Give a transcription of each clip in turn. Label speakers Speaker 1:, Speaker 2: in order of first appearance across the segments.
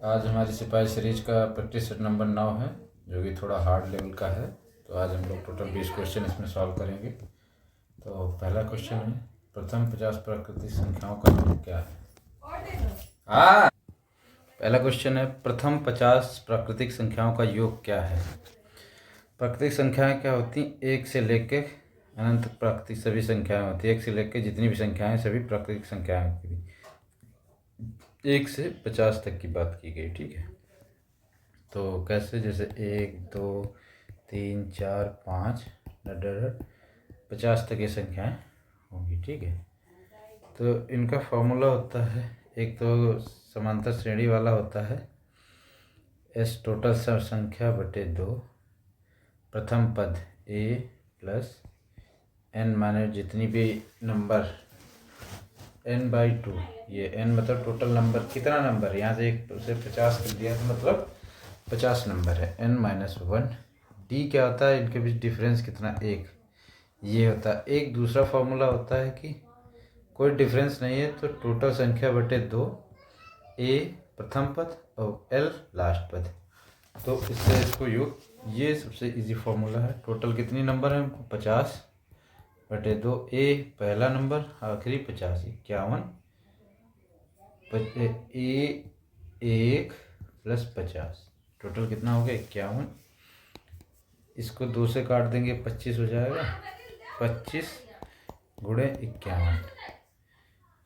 Speaker 1: आज हमारी सिपाही सीरीज का प्रैक्टिस सेट नंबर 9 है, जो कि थोड़ा हार्ड लेवल का है। तो आज हम लोग टोटल 20 क्वेश्चन इसमें सॉल्व करेंगे। तो पहला क्वेश्चन है, प्रथम 50 प्राकृतिक संख्याओं का योग क्या है? हाँ, पहला क्वेश्चन है, प्रथम 50 प्राकृतिक संख्याओं का योग क्या है? प्राकृतिक संख्याएं क्या होती हैं? एक से लेकर अनंत प्राकृतिक सभी संख्याएं होती हैं। एक से लेकर जितनी भी संख्याएं सभी प्राकृतिक संख्याएं होती हैं। 1 से 50 तक की बात की गई, ठीक है। तो कैसे? जैसे 1 2 3 4 5 50 तक ये संख्याएं होंगी, ठीक है। तो इनका फॉर्मूला होता है, एक तो समांतर श्रेणी वाला होता है, एस टोटल संख्या बटे 2, प्रथम पद ए प्लस एन माने जितनी भी नंबर n बाई 2, ये n मतलब टोटल नंबर, कितना नंबर, यहाँ से एक से 50 कर दिया तो मतलब 50 नंबर है, n माइनस 1। डी क्या होता है? इनके बीच डिफरेंस कितना? 1, ये होता है। एक दूसरा फॉर्मूला होता है कि कोई डिफरेंस नहीं है तो टोटल संख्या बटे 2, ए प्रथम पद और एल लास्ट पद। तो इससे इसको योग, ये सबसे इजी फॉर्मूला है। टोटल कितनी नंबर है हमको? 50 बटे 2, ए पहला नंबर, आखिरी 50, 51, ए 1 प्लस 50, टोटल कितना हो गया? 51। इसको 2 से काट देंगे, 25 हो जाएगा, 25 गुणे 51,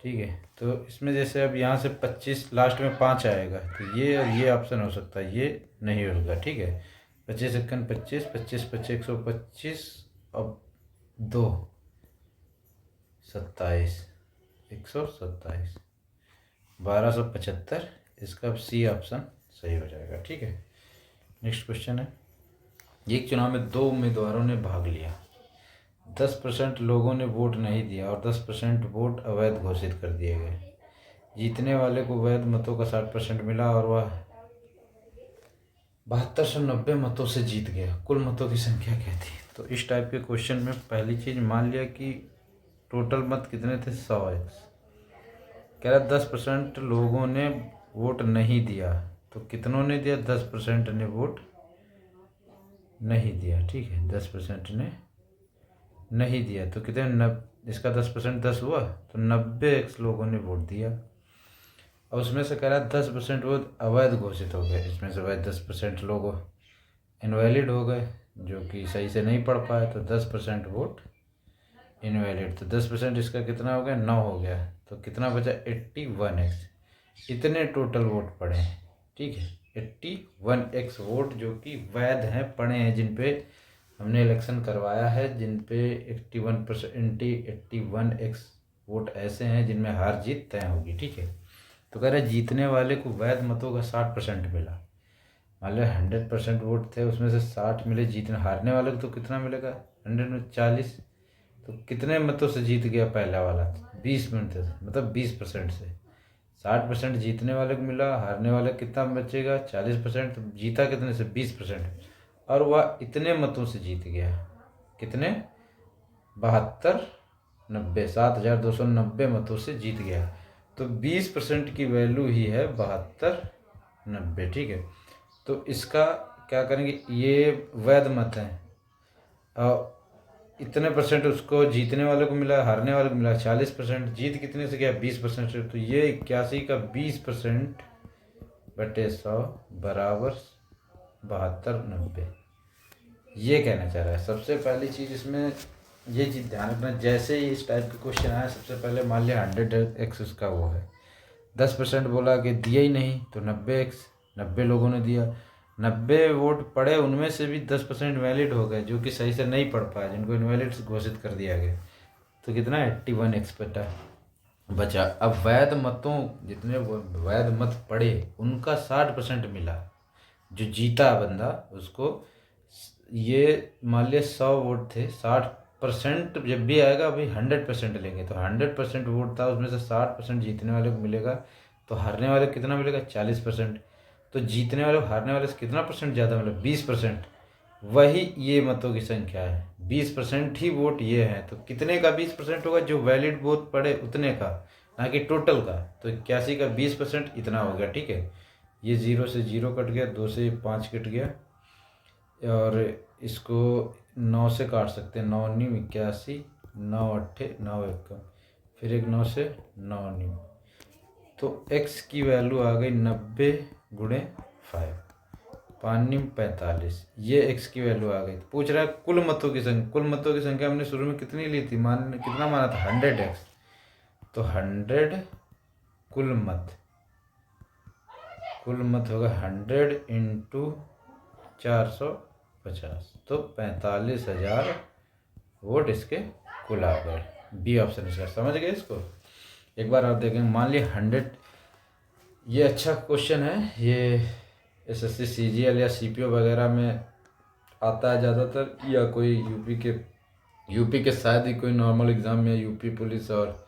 Speaker 1: ठीक है। तो इसमें जैसे अब यहाँ से 25 लास्ट में 5 आएगा तो ये और ये ऑप्शन हो सकता है, ये नहीं होगा, ठीक है। 25 1 25, 25 25 125, अब 2 27, 127, 1275। इसका अब सी ऑप्शन सही हो जाएगा, ठीक है। नेक्स्ट क्वेश्चन है, एक चुनाव में 2 उम्मीदवारों ने भाग लिया, 10% लोगों ने वोट नहीं दिया और 10% वोट अवैध घोषित कर दिए गए। जीतने वाले को वैध मतों का 60% मिला और वह 7290 मतों से जीत गया। कुल मतों की संख्या क्या थी? तो इस टाइप के क्वेश्चन में पहली चीज मान लिया कि टोटल मत कितने थे? 100x। कह रहा 10% लोगों ने वोट नहीं दिया, तो कितनों ने दिया? 10% ने वोट नहीं दिया, ठीक है। 10% ने नहीं दिया तो कितने? इसका 10% 10 हुआ, तो 90x लोगों ने वोट दिया। और उसमें से कह रहा 10% वोट अवैध घोषित हो गए। इसमें से वैध 10% लोग इनवैलिड हो गए, जो कि सही से नहीं पढ़ पाए, तो 10% वोट इनवैलिड। तो 10% इसका कितना हो गया? 9 हो गया। तो कितना बचा? 81x। इतने टोटल वोट पड़े हैं, ठीक है। 81x वोट जो कि वैध हैं, पड़े हैं, जिन पे हमने इलेक्शन करवाया है, जिन पे 81x वोट ऐसे हैं जिनमें हार जीत तय होगी, ठीक है। तो कह रहे जीतने वाले को वैध मतों का 60% मिला। मान लो 100% वोट थे, उसमें से 60 मिले जीतने, हारने वाले को तो कितना मिलेगा? 100 में 40, तो कितने मतों से जीत गया पहला वाला? 20 मिनट से, मतलब 20% से। 60% जीतने वाले को मिला, हारने वाले कितना बचेगा? 40%। तो जीता कितने से? 20%। और वह इतने मतों से जीत गया, कितने? 7290, 7290 मतों से जीत गया। तो 20% की वैल्यू ही है 7290, ठीक है। तो इसका क्या करेंगे? ये वैध मत है और इतने परसेंट उसको जीतने वाले को मिला, हारने वाले को मिला 40%, जीत कितने से गया? 20% से। तो ये 81 का 20% बटे 100 बराबर 7290, ये कहना चाह रहा है। सबसे पहली चीज़ इसमें ये चीज़ ध्यान रखना, जैसे ही इस टाइप का क्वेश्चन आया, सबसे पहले मान लिया 100x उसका वो है, 10% बोला कि दिया ही नहीं, तो 90x, 90 लोगों ने दिया, 90 वोट पड़े, उनमें से भी 10% वैलिड हो गए, जो कि सही से नहीं पढ़ पाए, जिनको इनवैलिड घोषित कर दिया गया। तो कितना? 81x बचा। अब वैध मतों, जितने वैध मत पड़े, उनका 60% मिला। जो जीता बंदा, उसको ये मान लिया 100 वोट थे, 60% जब भी आएगा, अभी 100% लेंगे, तो 100% वोट था, उसमें से 60% जीतने वाले को मिलेगा, तो हारने वाले को कितना मिलेगा? 40%। तो जीतने वाले को हारने वाले से कितना परसेंट ज़्यादा मिला? 20%। वही ये मतों की संख्या है, 20% ही वोट ये है। तो कितने का 20% होगा? जो वैलिड वोट पड़े उतने का, ना कि टोटल का। तो 81 का 20% इतना हो गया, ठीक है। ये 0 से 0 कट गया, 2 से 5 कट गया, और इसको 9 से काट सकते हैं, 9 9 81, 9 8 9 1, फिर एक 9 से 9 9, तो x की वैल्यू आ गई 90 गुणे 5, 5 9 45, ये x की वैल्यू आ गई। पूछ रहा है कुल मतों की संख्या। कुल मतों की संख्या हमने शुरू में कितनी ली थी, कितना माना था, 100x, तो 100 कुल मत होगा 100 इंटू 450, तो 45,000 वोट इसके कुल आ गए। बी ऑप्शन इसका। समझ गए इसको। एक बार आप देखेंगे, मान लिया 100, ये अच्छा क्वेश्चन है, ये SSC CGL या CPO वगैरह में आता है ज़्यादातर, या कोई यूपी के शायद ही कोई नॉर्मल एग्ज़ाम में यूपी पुलिस और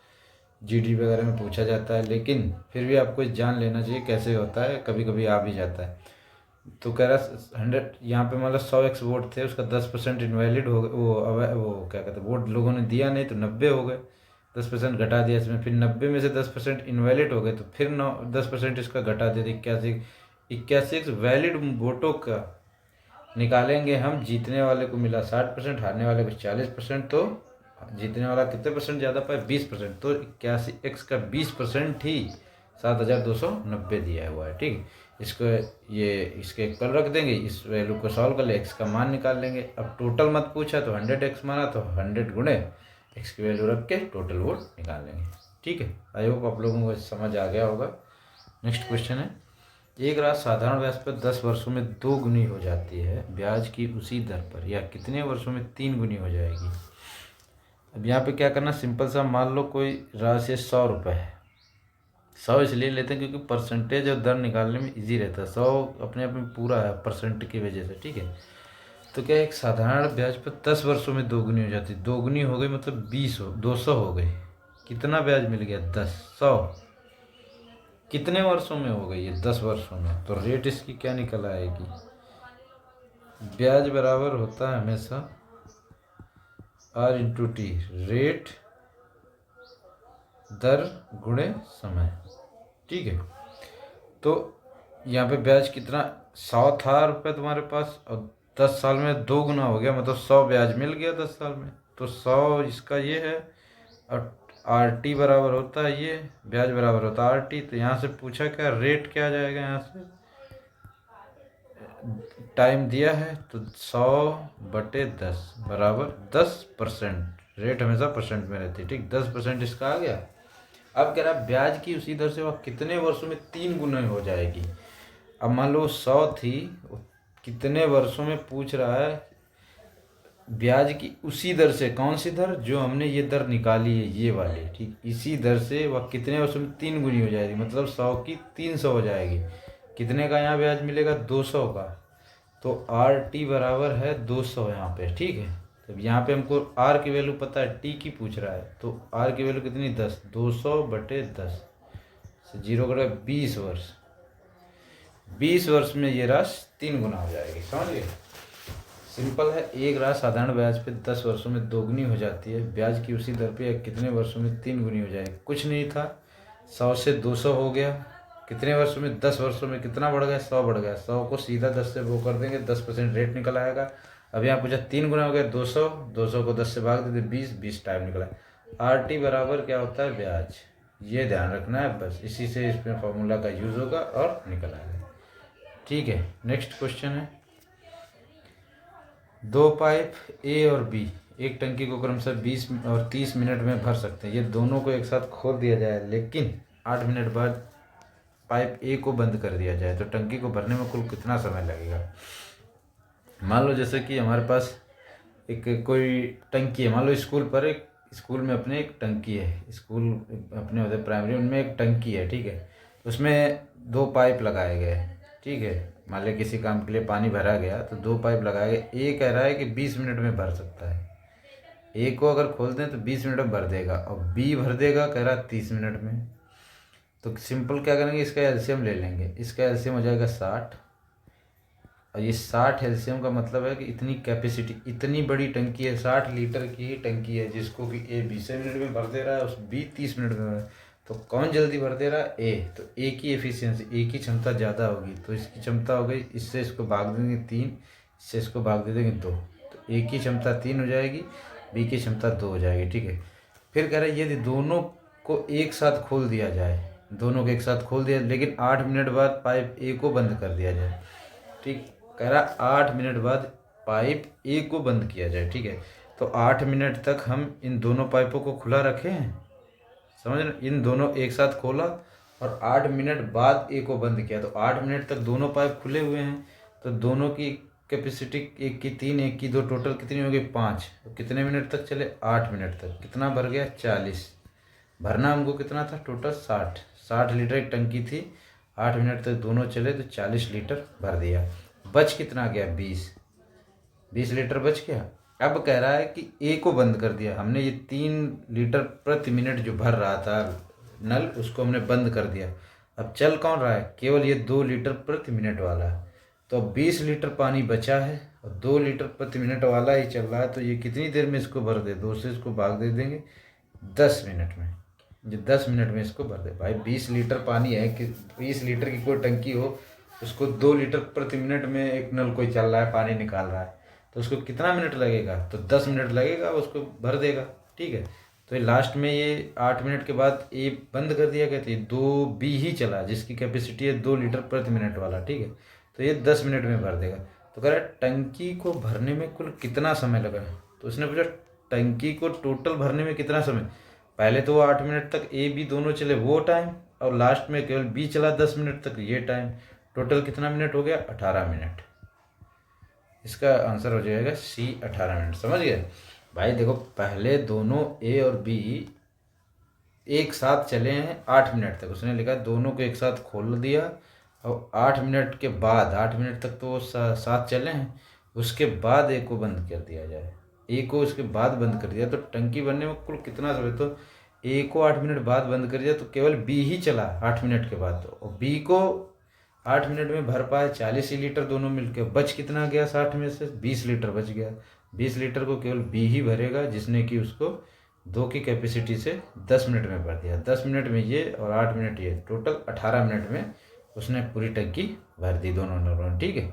Speaker 1: GD वगैरह में पूछा जाता है, लेकिन फिर भी आपको जान लेना चाहिए कैसे होता है, कभी कभी आ भी जाता है। तो कह रहा 100, यहाँ पे मतलब 100x वोट थे, उसका 10% इनवैलिड हो गए, वो क्या कहते हैं, वोट लोगों ने दिया नहीं, तो 90 हो गए, 10% घटा दिया इसमें, फिर 90 में से 10% इनवैलिड हो गए, तो फिर 10% इसका घटा दिया, 81 वैलिड वोटों का निकालेंगे हम। जीतने वाले को मिला 60%, हारने वाले को 40%, तो जीतने वाला कितने परसेंट ज़्यादा पाए, 20%, तो 81x का 20% ही 7,290 दिया हुआ है। ठीक, इसको इसके कल रख देंगे, इस वैल्यू को सॉल्व कर ले, x का मान निकाल लेंगे। अब टोटल मत पूछा तो 100x माना, तो 100 गुणे x की वैल्यू रख के टोटल वोट निकाल लेंगे। ठीक है, आई होप आप लोगों को समझ आ गया होगा। नेक्स्ट क्वेश्चन है, एक राशि साधारण ब्याज पर 10 वर्षों में 2 गुनी हो जाती है, ब्याज की उसी दर पर यह कितने वर्षों में 3 गुनी हो जाएगी। अब यहाँ पे क्या करना, सिंपल सा, मान लो कोई राशि 100 रुपये है। 100 इसलिए लेते हैं क्योंकि परसेंटेज और दर निकालने में इजी रहता है, 100 अपने आप में पूरा है परसेंट की वजह से। ठीक है, तो क्या एक साधारण ब्याज पर 10 वर्षों में 2 गुनी हो जाती है, 2 गुनी हो गई मतलब 200 हो गई, कितना ब्याज मिल गया, 10, 100 कितने वर्षों में हो गई है, 10 वर्षों में, तो रेट इसकी क्या निकल आएगी, ब्याज बराबर होता है हमेशा R इंटू टी, रेट दर गुणे समय। ठीक है, तो यहाँ पे ब्याज कितना, 100 था रुपये तुम्हारे पास, और 10 साल में 2 गुना हो गया, मतलब 100 ब्याज मिल गया 10 साल में, तो 100 इसका ये है, और RT बराबर होता है ये, ब्याज बराबर होता है RT। तो यहाँ से पूछा क्या, रेट क्या आ जाएगा, यहाँ से टाइम दिया है, तो 100/10 बराबर 10%, रेट हमेशा परसेंट में रहती है। ठीक, 10% इसका आ गया। अब कह रहा है ब्याज की उसी दर से वह कितने वर्षों में 3 गुना हो जाएगी। अब मान लो 100 थी, कितने वर्षों में पूछ रहा है, ब्याज की उसी दर से, कौन सी दर, जो हमने ये दर निकाली है ये वाली। ठीक, इसी दर से वह कितने वर्षों में 3 गुनी हो जाएगी, मतलब 100 की 300 हो जाएगी। कितने का यहाँ ब्याज मिलेगा, 200 का, तो RT बराबर है 200 यहाँ पे। ठीक है, तो यहाँ पे हमको R की वैल्यू पता है, T की पूछ रहा है, तो R की वैल्यू कितनी, 10, 200/10 से 0 करेगा 20 वर्ष, 20 वर्ष में ये राशि 3 गुना हो जाएगी। समझ गए, सिंपल है। एक राशि साधारण ब्याज पे 10 वर्षों में 2 गुनी हो जाती है, ब्याज की उसी दर पे कितने वर्षों में 3 गुनी हो जाएगी। कुछ नहीं था, 100 से 200 हो गया, कितने वर्षों में, 10 वर्षों में कितना बढ़ गया, 100 बढ़ गया, 100 को सीधा 10 से वो कर देंगे, 10% रेट निकल आएगा। अब यहाँ पूछा 3 गुना हो गया, 200, 200 को 10 से भाग देते 20, 20 टाइम निकला। RT बराबर क्या होता है, ब्याज, ये ध्यान रखना है बस, इसी से इसमें फॉर्मूला का यूज़ होगा और निकल आएगा। ठीक है, नेक्स्ट क्वेश्चन है, 2 पाइप A और B एक टंकी को क्रमशः 20 और 30 मिनट में भर सकते हैं। ये दोनों को एक साथ खोल दिया जाए, लेकिन 8 मिनट बाद पाइप A को बंद कर दिया जाए, तो टंकी को भरने में कुल कितना समय लगेगा। मान लो जैसे कि हमारे पास एक कोई टंकी है, मान लो स्कूल में अपने एक टंकी है, स्कूल अपने होते प्राइमरी, उनमें एक टंकी है। ठीक है, उसमें 2 पाइप लगाए गए। ठीक है, मान लो किसी काम के लिए पानी भरा गया, तो 2 पाइप लगाए गए। A कह रहा है कि 20 मिनट में भर सकता है, A को अगर खोल दें तो 20 मिनट में भर देगा, और B भर देगा कह रहा है 30 मिनट में। तो सिंपल क्या करेंगे, इसका एलसीएम ले लेंगे, इसका एलसीएम हो जाएगा 60, और ये 60 एलसीएम का मतलब है कि इतनी कैपेसिटी, इतनी बड़ी टंकी है, 60 लीटर की ही टंकी है, जिसको कि A 20 मिनट में भर दे रहा है, उस B 30 मिनट में भर, तो कौन जल्दी भर दे रहा है? ए। तो ए की एफिशिएंसी, ए की क्षमता ज़्यादा होगी, तो इसकी क्षमता हो गई, इससे इसको भाग देंगे 3, इससे इसको भाग दे देंगे 2, तो ए की क्षमता 3 हो जाएगी, बी की क्षमता 2 हो जाएगी। ठीक है, फिर कह रहा है यदि दोनों को एक साथ खोल दिया जाए, दोनों को एक साथ खोल दिया, लेकिन 8 मिनट बाद पाइप ए को बंद कर दिया जाए। ठीक, कह रहा 8 मिनट बाद पाइप ए को बंद किया जाए। ठीक है, तो 8 मिनट तक हम इन दोनों पाइपों को खुला रखे हैं, समझ रहे? इन दोनों एक साथ खोला और 8 मिनट बाद ए को बंद किया, तो 8 मिनट तक दोनों पाइप खुले हुए हैं, तो दोनों की कैपेसिटी, एक की 3, एक की 2, टोटल कितनी हो गई? 5। तो कितने मिनट तक चले? 8 मिनट तक। कितना भर गया? 40। भरना हमको कितना था? टोटल 60 लीटर एक टंकी थी, 8 मिनट तक दोनों चले तो 40 लीटर भर दिया। बच कितना गया? 20 लीटर बच गया। अब कह रहा है कि ए को बंद कर दिया हमने, ये 3 लीटर प्रति मिनट जो भर रहा था नल, उसको हमने बंद कर दिया। अब चल कौन रहा है? केवल ये 2 लीटर प्रति मिनट वाला है। तो 20 लीटर पानी बचा है और 2 लीटर प्रति मिनट वाला ही चल रहा है, तो ये कितनी देर में इसको भर दे? 2 से इसको भाग दे देंगे 10 मिनट में, ये 10 मिनट में इसको भर दे। भाई 20 लीटर पानी है, कि 20 लीटर की कोई टंकी हो, उसको 2 लीटर प्रति मिनट में एक नल कोई चल रहा है, पानी निकाल रहा है, तो उसको कितना मिनट लगेगा? तो 10 मिनट लगेगा, उसको भर देगा। ठीक है, तो लास्ट में ये 8 मिनट के बाद ए बंद कर दिया गया, तो ये 2 बी ही चला, जिसकी कैपेसिटी है 2 लीटर प्रति मिनट वाला। ठीक है, तो ये 10 मिनट में भर देगा। तो कह रहा है टंकी को भरने में कुल कितना समय लगा? तो उसने पूछा टंकी को टोटल भरने में कितना समय? पहले तो वो 8 मिनट तक ए बी दोनों चले, वो टाइम, और लास्ट में केवल बी चला 10 मिनट तक, ये टाइम। टोटल कितना मिनट हो गया? 18 मिनट। इसका आंसर हो जाएगा सी, 18 मिनट। समझ गए भाई? देखो, पहले दोनों ए और बी एक साथ चले हैं 8 मिनट तक, उसने लिखा दोनों को एक साथ खोल दिया, और 8 मिनट के बाद, 8 मिनट तक तो वो साथ चले हैं, उसके बाद ए को बंद कर दिया जाए, ए को उसके बाद बंद कर दिया, तो टंकी बनने में कुल कितना समय? तो ए को 8 मिनट बाद बंद कर दिया, तो केवल बी ही चला 8 मिनट के बाद, तो और बी को 8 मिनट में भर पाए 40 ही लीटर दोनों मिलकर। बच कितना गया? 60 में से 20 लीटर बच गया। 20 लीटर को केवल बी ही भरेगा, जिसने कि उसको 2 की कैपेसिटी से 10 मिनट में भर दिया। 10 मिनट में ये और 8 मिनट ये, टोटल 18 मिनट में उसने पूरी टंकी भर दी दोनों नलों। ठीक है,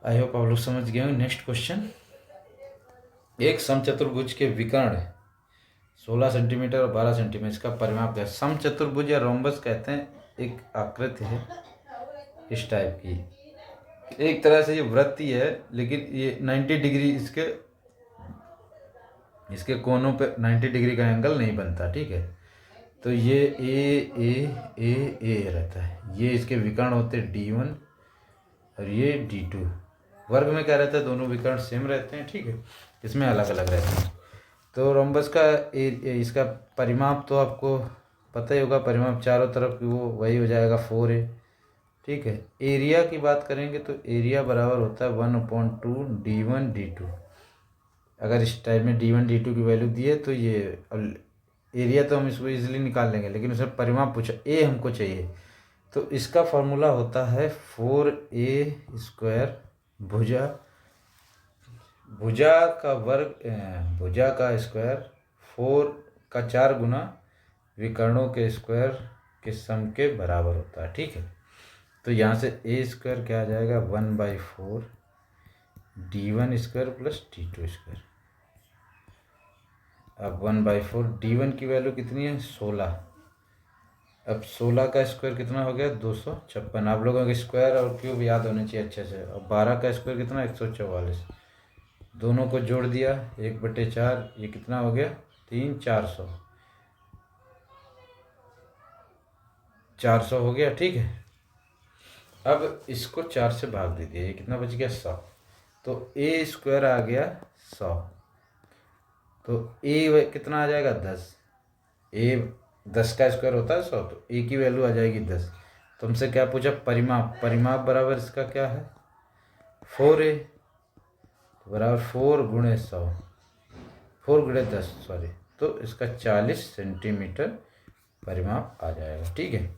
Speaker 1: आई होप आप लोग समझ गए होंगे। नेक्स्ट क्वेश्चन, एक समचतुर्भुज के विकर्ण 16 सेंटीमीटर और 12 सेंटीमीटर, इसका परिमाप क्या है? समचतुर्भुज या रोम्बस कहते हैं, एक आकृति है इस टाइप की, एक तरह से ये वृत्ति है, लेकिन ये 90 डिग्री इसके कोनों पे 90 डिग्री का एंगल नहीं बनता। ठीक है, तो ये ए रहता है, ये इसके विकर्ण होते हैं D1 और ये D2। वर्ग में क्या रहता है? दोनों विकर्ण सेम रहते हैं। ठीक है, इसमें अलग अलग रहते हैं। तो रोम्बस का इसका परिमाप तो आपको पता ही होगा, परिमाप चारों तरफ की वो वही हो जाएगा 4a। ठीक है, एरिया की बात करेंगे तो एरिया बराबर होता है 1/2 D1 D2। अगर इस टाइप में D1 D2 की वैल्यू दी है तो ये एरिया तो हम इसको इजीली निकाल लेंगे, लेकिन उसमें परिमाप पूछा, ए हमको चाहिए, तो इसका फॉर्मूला होता है 4a² भुजा का वर्ग, भुजा का स्क्वायर 4 का 4 गुना विकर्णों के स्क्वायर के सम के बराबर होता है। ठीक है, तो यहाँ से a² क्या आ जाएगा? 1/4 D1² प्लस D2²। अब 1/4 D1 की वैल्यू कितनी है? 16। अब 16 का स्क्वायर कितना हो गया? 256। आप लोगों के स्क्वायर और क्यूब याद होने चाहिए अच्छे से। अब 12 का स्क्वायर कितना? 144। दोनों को जोड़ दिया 1/4, ये कितना हो गया? 3, 400 हो गया। ठीक है, अब इसको 4 से भाग दीजिए, ये कितना बच गया? 100। तो a² आ गया 100, तो a कितना आ जाएगा? 10। a 10 का स्क्वायर होता है 100, तो a की वैल्यू आ जाएगी 10। तो हमसे क्या पूछा? परिमाप। परिमाप बराबर इसका क्या है? 4a बराबर 4 गुणे 100, 4 गुणे 10 सॉरी, तो इसका 40 सेंटीमीटर परिमाप आ जाएगा। ठीक है,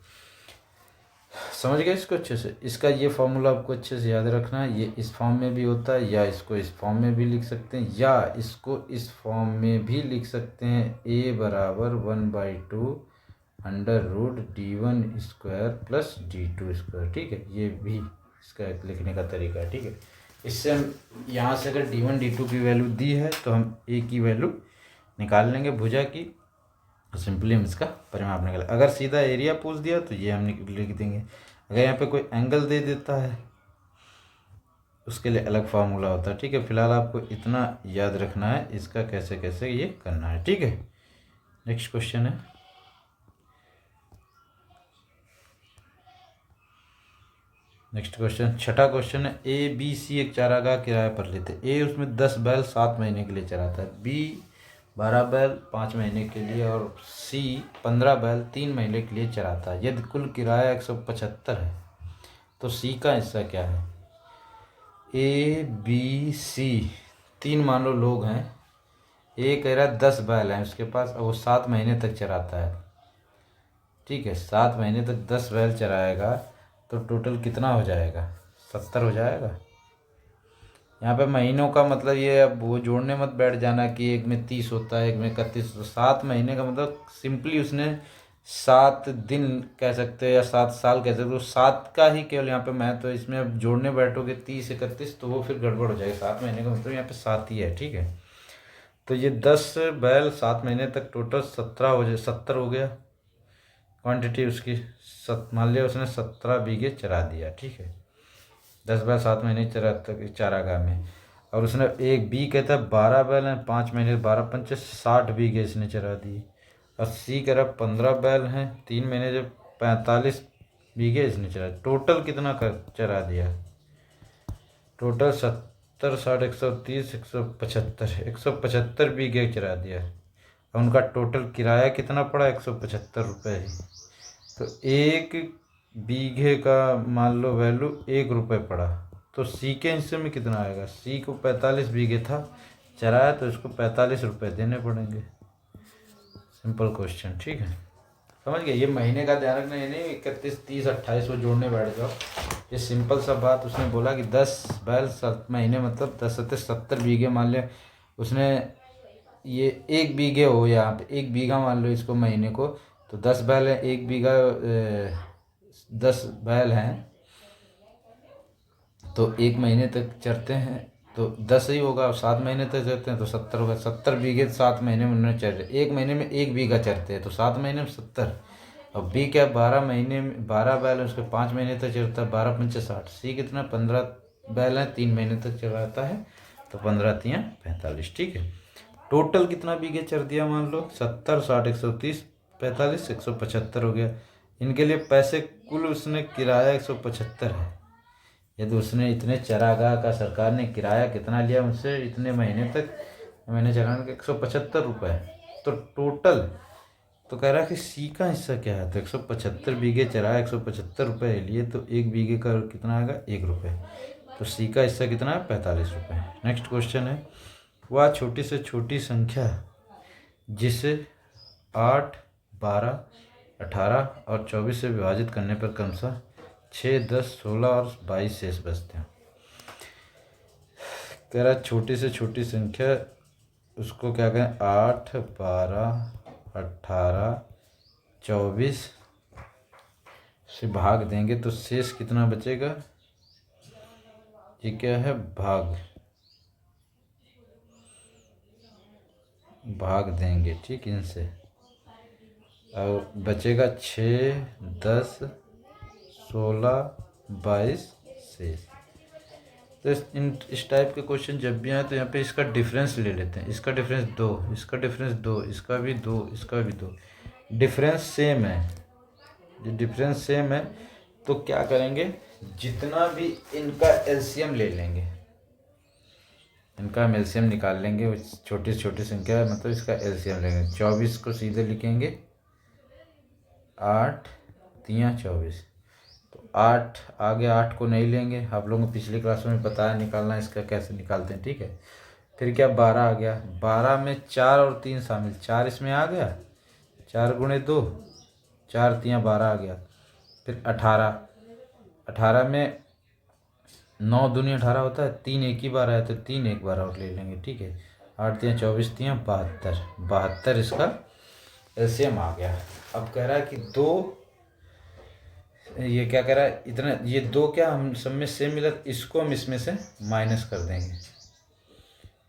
Speaker 1: समझ गए इसको अच्छे से? इसका ये फॉर्मूला आपको अच्छे से याद रखना है। ये इस फॉर्म में भी होता है, या इसको इस फॉर्म में भी लिख सकते हैं, या इसको इस फॉर्म में भी लिख सकते हैं। a बराबर 1/2 √d1² प्लस d2²। ठीक है, ये भी इसका लिखने का तरीका है। ठीक है, इससे हम यहाँ से अगर d1 d2 की वैल्यू दी है तो हम a की वैल्यू निकाल लेंगे भुजा की, सिंपली हम इसका परिमाप निकाल। अगर सीधा एरिया पूछ दिया तो ये हम लिख देंगे। अगर यहाँ पे कोई एंगल दे देता है उसके लिए अलग फार्मूला होता है। ठीक है, फिलहाल आपको इतना याद रखना है इसका कैसे कैसे ये करना है। ठीक है, नेक्स्ट क्वेश्चन है। नेक्स्ट क्वेश्चन, छठा क्वेश्चन है। ए बी सी एक चारागाह किराए पर लेते। ए उसमें 10 बैल 7 महीने के लिए चराता है, बी 12 बैल 5 महीने के लिए और सी 15 बैल 3 महीने के लिए चराता है। यदि कुल किराया 175 है तो सी का हिस्सा क्या है। ए बी सी तीन मान लो लोग हैं। ए कह रहा है 10 बैल हैं उसके पास और वो 7 महीने तक चराता है। ठीक है, 7 महीने तक 10 बैल चराएगा तो टोटल कितना हो जाएगा, 70 हो जाएगा। यहाँ पे महीनों का मतलब ये, अब वो जोड़ने मत बैठ जाना कि एक में 30 होता है एक में 31। तो 7 महीने का मतलब सिंपली उसने 7 दिन कह सकते हैं या 7 साल कह सकते हो, 7 का ही केवल यहाँ पे मैं तो इसमें अब जोड़ने बैठोगे 30 31 तो वो फिर गड़बड़ हो जाएगी। 7 महीने का मतलब यहाँ पे 7 ही है। ठीक है, तो ये 10 बैल 7 महीने तक टोटल 70 हो गया क्वांटिटी उसकी। मान लिया उसने 17 बीघे चरा दिया। ठीक है, 10 बैल 7 महीने चरा तक चारागाह में। और उसने एक बी कहता है 12 बैल हैं 5 महीने 12 पंचे 60 बीघे इसने चरा दिए। और सी कह रहा 15 बैल हैं 3 महीने जब 45 बीघे इसने चरा। टोटल कितना कर चरा दिया, टोटल 70 60 130 175 बीघे चरा दिया। और उनका टोटल किराया कितना पड़ा, 175 रुपये ही। तो एक बीघे का मान लो वैल्यू 1 रुपये पड़ा। तो सी के हिस्से में कितना आएगा, सी को 45 बीघे था चराया तो इसको 45 रुपये देने पड़ेंगे। Simple question. ठीक है, समझ गए। ये महीने का ध्यान रखना, ये नहीं 31 30 28 को जोड़ने बैठ जाओ। ये सिंपल सा बात। उसने बोला कि 10 बैल 7 महीने मतलब 10 70 बीघे मान लिया उसने। ये 1 बीघे हो यहाँ पे 1 बीघा मान लो इसको महीने को, तो 10 बैल है 1 बीघा 10 बैल हैं तो 1 महीने तक चरते हैं तो 10 ही होगा। और 7 महीने तक चरते हैं तो 70 होगा। 70 बीघे 7 महीने में उन्होंने चर रहे। 1 महीने में 1 बीघा चरते हैं तो 7 महीने में 70। और बी क्या 12 महीने में 12 बैल है उसके 5 महीने तक चरता है 12 पंचे 60। सी कितना 15 बैल है 3 महीने तक चराता है तो 15 तियाँ 45। ठीक है, टोटल कितना बीघे चर दिया मान लो 70 60 130 45 175 हो गया। इनके लिए पैसे कुल उसने किराया 175 है। यदि उसने इतने चरागाह का सरकार ने किराया कितना लिया मुझसे इतने महीने तक, मैंने चराने के 175 रुपये। तो टोटल तो कह रहा है कि सी का हिस्सा क्या है। तो 175 बीघे चराया 175 रुपये लिए तो 1 बीघे का कितना आएगा 1 रुपये। तो सी का हिस्सा कितना है 45 रुपये। नेक्स्ट क्वेश्चन है, वह छोटी से छोटी संख्या जिसे 8 12 18 और 24 से विभाजित करने पर क्रमशः 6 10 16 और 22 शेष बचते हैं। कह रहा छोटी से छोटी संख्या उसको क्या कहें 8 12 18 24 से भाग देंगे तो शेष कितना बचेगा। ये क्या है भाग देंगे। ठीक, इनसे और बचेगा 6 10 16 22 शेष। तो इस टाइप के क्वेश्चन जब भी आए तो यहाँ पे इसका डिफरेंस ले लेते हैं। इसका डिफरेंस 2 इसका डिफरेंस 2 इसका भी 2 इसका भी 2 डिफरेंस सेम है। जो डिफरेंस सेम है तो क्या करेंगे जितना भी इनका एलसीएम ले लेंगे, इनका हम एलसीएम निकाल लेंगे। छोटी से छोटी संख्या है मतलब इसका एलसीएम लेंगे। 24 को सीधे लिखेंगे 8 3 24 तो 8 आगे 8 को नहीं लेंगे। आप लोगों को पिछली क्लास में बताया निकालना इसका कैसे निकालते हैं। ठीक है, फिर क्या 12 आ गया। 12 में 4 और 3 शामिल, 4 इसमें आ गया 4 गुणे 2 4 3 12 आ गया। फिर 18 में 9 दूनी 18 होता है, 3 एक ही बार आया तो 3 एक बार और ले लेंगे। ठीक है, 8 3 24 3 72 इसका एलसीएम आ गया। अब कह रहा है कि दो, ये क्या कह रहा है, इतना ये दो क्या हम सब में सेम मिला, इसको हम इसमें से माइनस कर देंगे।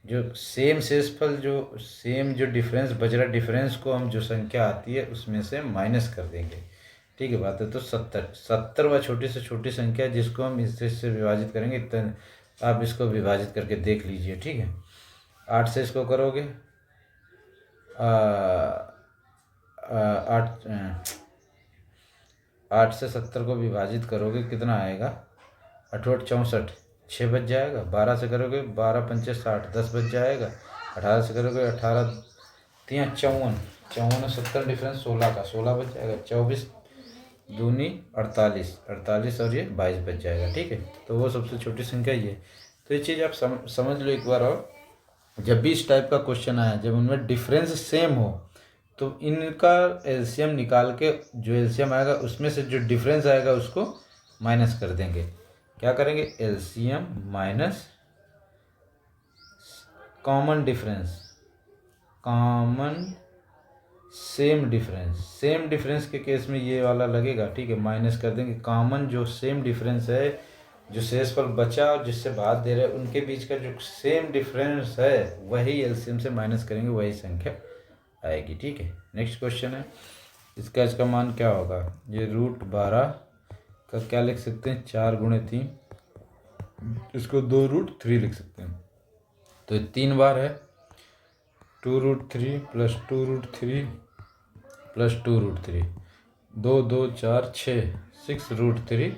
Speaker 1: जो सेम शेषफल, जो सेम जो डिफरेंस बच रहा, डिफरेंस को हम जो संख्या आती है उसमें से माइनस कर देंगे। ठीक है बात है। तो 70 वह छोटी से छोटी संख्या जिसको हम इससे विभाजित करेंगे, इतना आप इसको विभाजित करके देख लीजिए। ठीक है, 8 से इसको करोगे, 8 से 70 को विभाजित करोगे, कितना आएगा, 8 8 64, 6 बच जाएगा। 12 से करोगे, 12 पंचे 60, 10 बच जाएगा। 18 से करोगे, 18 3 54, 54 और 70 डिफरेंस 16 का, 16 बच जाएगा। 24 दूनी 48, 48 और ये 22 बच जाएगा। ठीक है, तो वो सबसे छोटी संख्या ये। तो ये चीज़ आप समझ लो एक बार। और जब भी इस टाइप का क्वेश्चन आया, जब उनमें डिफरेंस सेम हो, तो इनका एलसीएम निकाल के जो एलसीएम आएगा उसमें से जो डिफरेंस आएगा उसको माइनस कर देंगे। क्या करेंगे, LCM minus common difference, common same difference. Same difference के केस में ये वाला लगेगा। ठीक है, माइनस कर देंगे। कॉमन जो सेम डिफरेंस है, जो शेषफल बचा और जिससे भाग दे रहे हैं उनके बीच का जो सेम डिफरेंस है वही एलसीएम से माइनस करेंगे, वही संख्या आएगी। ठीक है, नेक्स्ट क्वेश्चन है। इसका मान क्या होगा, ये √12 का क्या लिख सकते हैं, 4 × 3, इसको 2√3 लिख सकते हैं। तो 3 बार है, 2√3 + 2√3 + 2√3, 2 2 4 6, 6√3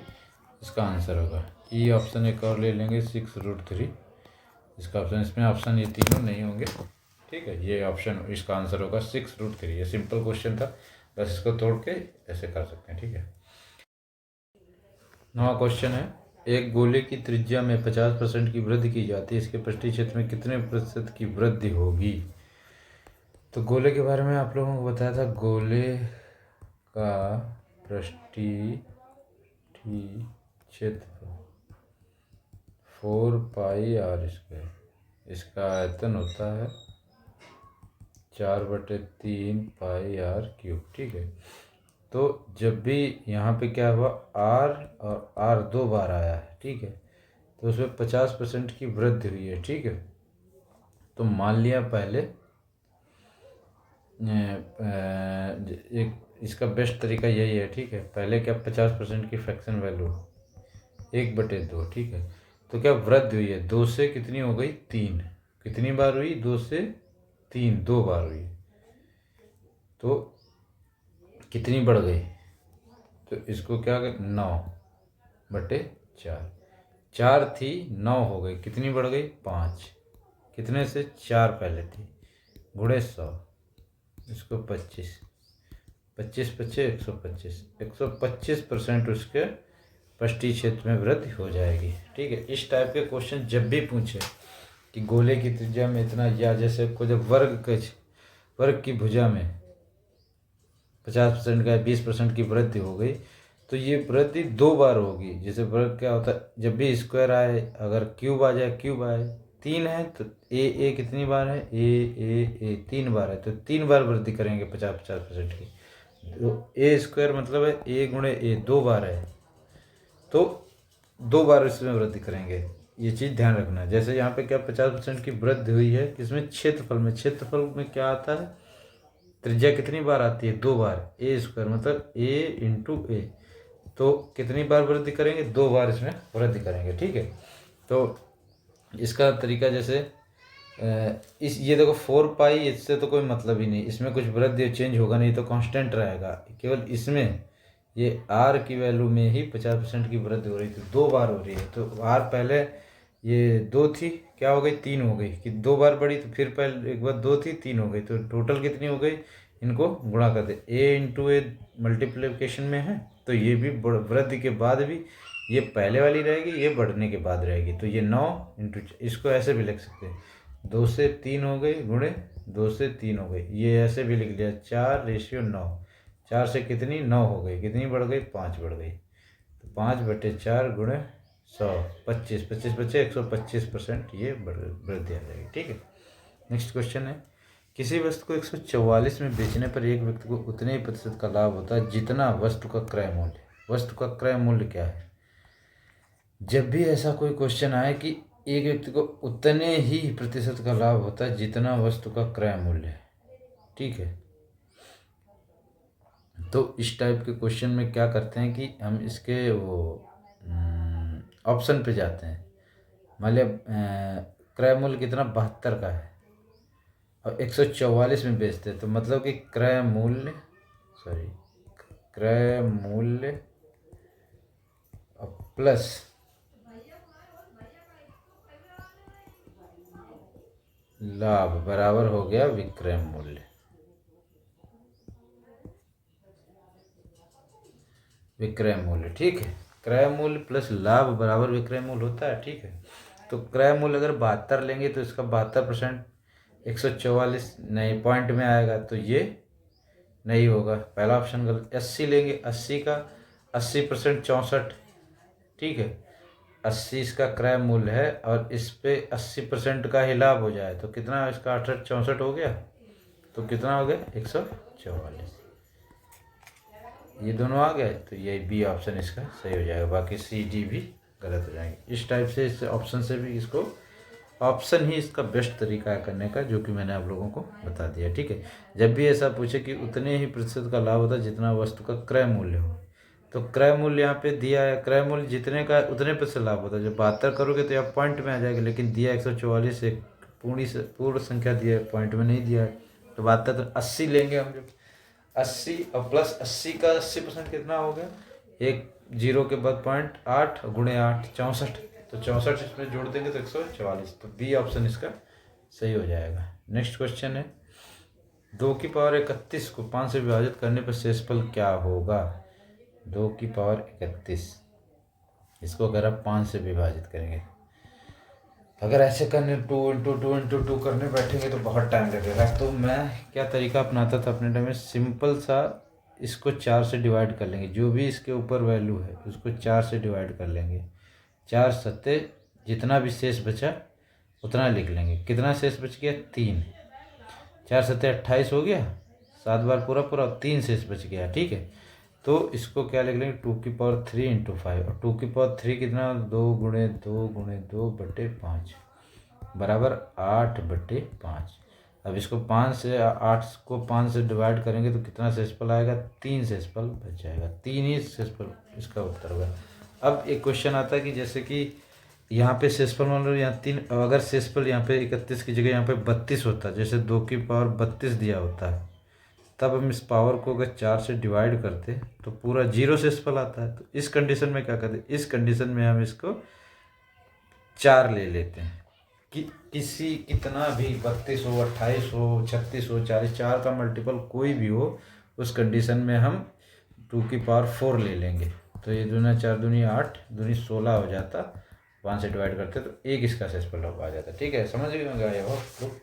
Speaker 1: इसका आंसर होगा। ई ऑप्शन एक और ले लेंगे, 6√3 इसका ऑप्शन। इसमें ऑप्शन ये तीनों नहीं होंगे। ठीक है, ये ऑप्शन इसका आंसर होगा 6√3। ये सिंपल क्वेश्चन था, बस इसको तोड़ के ऐसे कर सकते हैं। ठीक है, 9वां क्वेश्चन है। एक गोले की त्रिज्या में 50% की वृद्धि की जाती है, इसके पृष्ठीय क्षेत्र में कितने प्रतिशत की वृद्धि होगी। तो गोले के बारे में आप लोगों को बताया था, गोले का पृष्ठीय क्षेत्र 4πr², इसका आयतन होता है 4/3πr³। ठीक है, तो जब भी यहाँ पे क्या हुआ, r और r 2 बार आया है। ठीक है, तो उसमें 50% की वृद्धि हुई है। ठीक है, तो मान लिया पहले एक इसका बेस्ट तरीका यही है। ठीक है, पहले क्या 50% की फ्रैक्शन वैल्यू 1/2। ठीक है, तो क्या वृद्धि हुई है, 2 से कितनी हो गई, 3। कितनी बार हुई, 2 से 3, 2 बार हुई। तो कितनी बढ़ गई, तो इसको क्या कर, 9/4, 4 थी 9 हो गई, कितनी बढ़ गई, 5। कितने से, 4 पहले थी, गुणे 100, इसको 25, 25 25 125, 125% उसके पृष्ठीय क्षेत्र में वृद्धि हो जाएगी। ठीक है, इस टाइप के क्वेश्चन जब भी पूछे कि गोले की त्रिज्या में इतना, या जैसे को जब वर्ग की भुजा में 50% का 20% की वृद्धि हो गई, तो ये वृद्धि 2 बार होगी। जैसे वर्ग क्या होता है, जब भी स्क्वायर आए, अगर क्यूब आ जाए, क्यूब आए, 3 है तो ए कितनी बार है, ए 3 बार है, तो 3 बार वृद्धि करेंगे 50% की। तो a² मतलब है a × a 2 बार है, तो 2 बार इसमें वृद्धि करेंगे। ये चीज़ ध्यान रखना। जैसे यहाँ पे क्या 50% की वृद्धि हुई है, किसमें, क्षेत्रफल में। क्षेत्रफल में क्या आता है, त्रिज्या कितनी बार आती है, 2 बार, a² मतलब a × a, तो कितनी बार वृद्धि करेंगे, 2 बार इसमें वृद्धि करेंगे। ठीक है, तो इसका तरीका जैसे इस ये देखो 4π, इससे तो कोई मतलब ही नहीं, इसमें कुछ वृद्धि चेंज होगा नहीं, तो कांस्टेंट रहेगा। केवल इसमें ये r की वैल्यू में ही 50% की वृद्धि हो रही थी, 2 बार हो रही है। तो r पहले ये 2 थी, क्या हो गई, 3 हो गई, कि 2 बार बढ़ी, तो फिर पहले एक बार 2 थी, 3 हो गई, तो टोटल कितनी हो गई, इनको गुणा कर दे। a × a मल्टीप्लिकेशन में है, तो ये भी वृद्धि के बाद भी ये पहले वाली रहेगी, ये बढ़ने के बाद रहेगी। तो ये 9 × इसको ऐसे भी लिख सकते हैं, 2 से 3 हो गई, गुणे 2 से 3 हो गई, ये ऐसे भी लिख लिया, 4:9। 4 से कितनी, 9 हो गई, कितनी बढ़ गई, 5 बढ़ गई, तो 5/4 × 100, 25, 25 बचे, 125% ये वृद्धि आ जाएगी। ठीक है, नेक्स्ट क्वेश्चन है। किसी वस्तु को 144 में बेचने पर एक व्यक्ति को उतने ही प्रतिशत का लाभ होता है जितना वस्तु का क्रय मूल्य। वस्तु का क्रय मूल्य क्या है? जब भी ऐसा कोई क्वेश्चन आए कि एक व्यक्ति को उतने ही प्रतिशत का लाभ होता है जितना वस्तु का क्रय मूल्य है, ठीक है, तो इस टाइप के क्वेश्चन में क्या करते हैं कि हम इसके वो ऑप्शन पे जाते हैं। मान लिया क्रय मूल्य कितना 72 का है और 144 में बेचते हैं, तो मतलब कि क्रय मूल्य प्लस लाभ बराबर हो गया विक्रय मूल्य। विक्रय मूल्य, ठीक है, क्रय मूल्य प्लस लाभ बराबर विक्रय मूल्य होता है, ठीक है। तो क्रय मूल्य अगर 72 लेंगे तो इसका 72% 144 नहीं पॉइंट में आएगा, तो ये नहीं होगा, पहला ऑप्शन गलत। 80 लेंगे, 80 का 80% 64, ठीक है, 80 इसका क्रय मूल्य है और इस पे 80% का ही लाभ हो जाए तो कितना इसका 68 64 हो गया, तो कितना हो गया 144। ये दोनों आ गए तो ये बी ऑप्शन इसका सही हो जाएगा, बाकी सी डी भी गलत हो जाएंगे। इस टाइप से इस ऑप्शन से भी इसको ऑप्शन ही इसका बेस्ट तरीका है करने का, जो कि मैंने आप लोगों को बता दिया, ठीक है। जब भी ऐसा पूछे कि उतने ही प्रतिशत का लाभ होता है जितना वस्तु का क्रय मूल्य हो, तो क्रय मूल्य यहाँ पे दिया है, क्रय मूल्य जितने का उतने प्रतिशत लाभ होता है। जब 72 करोगे तो यहाँ पॉइंट में आ जाएगा, लेकिन दिया 144 एक पूर्ण संख्या दिया है, पॉइंट में नहीं दिया है, तो 72 तो 80 लेंगे हम। जब 80 और प्लस 80 का 80% कितना हो गया, एक जीरो के बाद 0.8 गुणे 8 64, तो 64 इसमें जोड़ देंगे तो 144, तो बी ऑप्शन इसका सही हो जाएगा। नेक्स्ट क्वेश्चन है 2 की पावर 31 को 5 से विभाजित करने पर शेषफल क्या होगा। 2 की पावर 31 इसको अगर आप 5 से विभाजित करेंगे, अगर ऐसे करने 2 × 2 × 2 करने बैठेंगे तो बहुत टाइम लगेगा। तो मैं क्या तरीका अपनाता था अपने टाइम में, सिंपल सा इसको 4 से डिवाइड कर लेंगे, जो भी इसके ऊपर वैल्यू है उसको 4 से डिवाइड कर लेंगे। 4 सत्ते जितना भी शेष बचा उतना लिख लेंगे। कितना शेष बच गया 3, 4 सत्ते 28 हो गया, 7 बार पूरा पूरा 3 शेष बच गया, ठीक है। तो इसको क्या लिख लेंगे 2 की पावर 3 × 5, और 2 की पावर 3 कितना 2 × 2 × 2/5 बराबर 8/5। अब इसको 5 से 8 को 5 से डिवाइड करेंगे तो कितना शेषफल आएगा, 3 शेषफल बच जाएगा, 3 ही शेषफल इसका उत्तर होगा। अब एक क्वेश्चन आता है कि जैसे कि यहाँ पे शेषफल मान लो यहाँ 3, अगर शेषफल यहाँ पे 31 की जगह यहाँ पे 32 होता है, जैसे 2 की पावर 32 दिया होता है, तब हम इस पावर को अगर 4 से डिवाइड करते तो पूरा 0 शेषफल आता है। तो इस कंडीशन में क्या करते, इस कंडीशन में हम इसको 4 ले लेते हैं कि किसी कितना भी 32 हो 28 हो 36 हो 40, 4 का मल्टीपल कोई भी हो, उस कंडीशन में हम 2 की पावर 4 ले लेंगे। तो ये 2 × 4 = 8, 2 × 16 हो जाता, 5 से डिवाइड करते तो एक इसका शेषफल आ जाता, ठीक है। समझ गए हो लोग।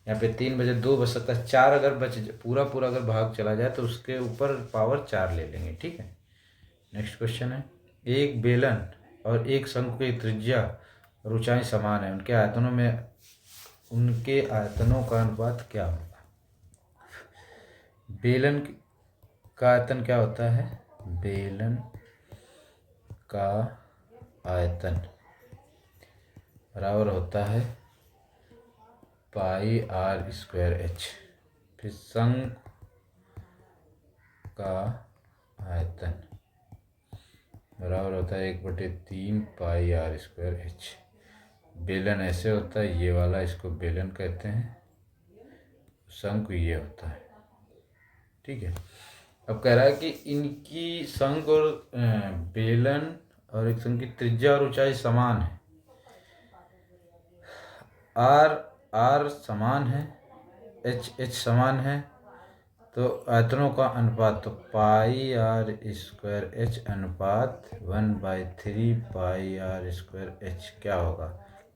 Speaker 1: यहाँ पे 3 बजे 2 बच सकता है, 4 अगर बच पूरा अगर भाग चला जाए तो उसके ऊपर पावर 4 ले लेंगे, ठीक है। नेक्स्ट क्वेश्चन है एक बेलन और एक शंकु की त्रिज्या और ऊंचाई समान है, उनके आयतनों का अनुपात क्या होगा। बेलन का आयतन क्या होता है, बेलन का आयतन बराबर होता है πr²h। फिर शंकु का आयतन बराबर होता है 1/3 πr²h। बेलन ऐसे होता है, ये वाला इसको बेलन कहते हैं, शंकु ये होता है, ठीक है। अब कह रहा है कि इनकी शंकु और बेलन और एक शंकु की त्रिज्या और ऊंचाई समान है, आर समान है, एच समान है, तो आयतनों का अनुपात तो πr² अनुपात 1/3 πr²h क्या होगा,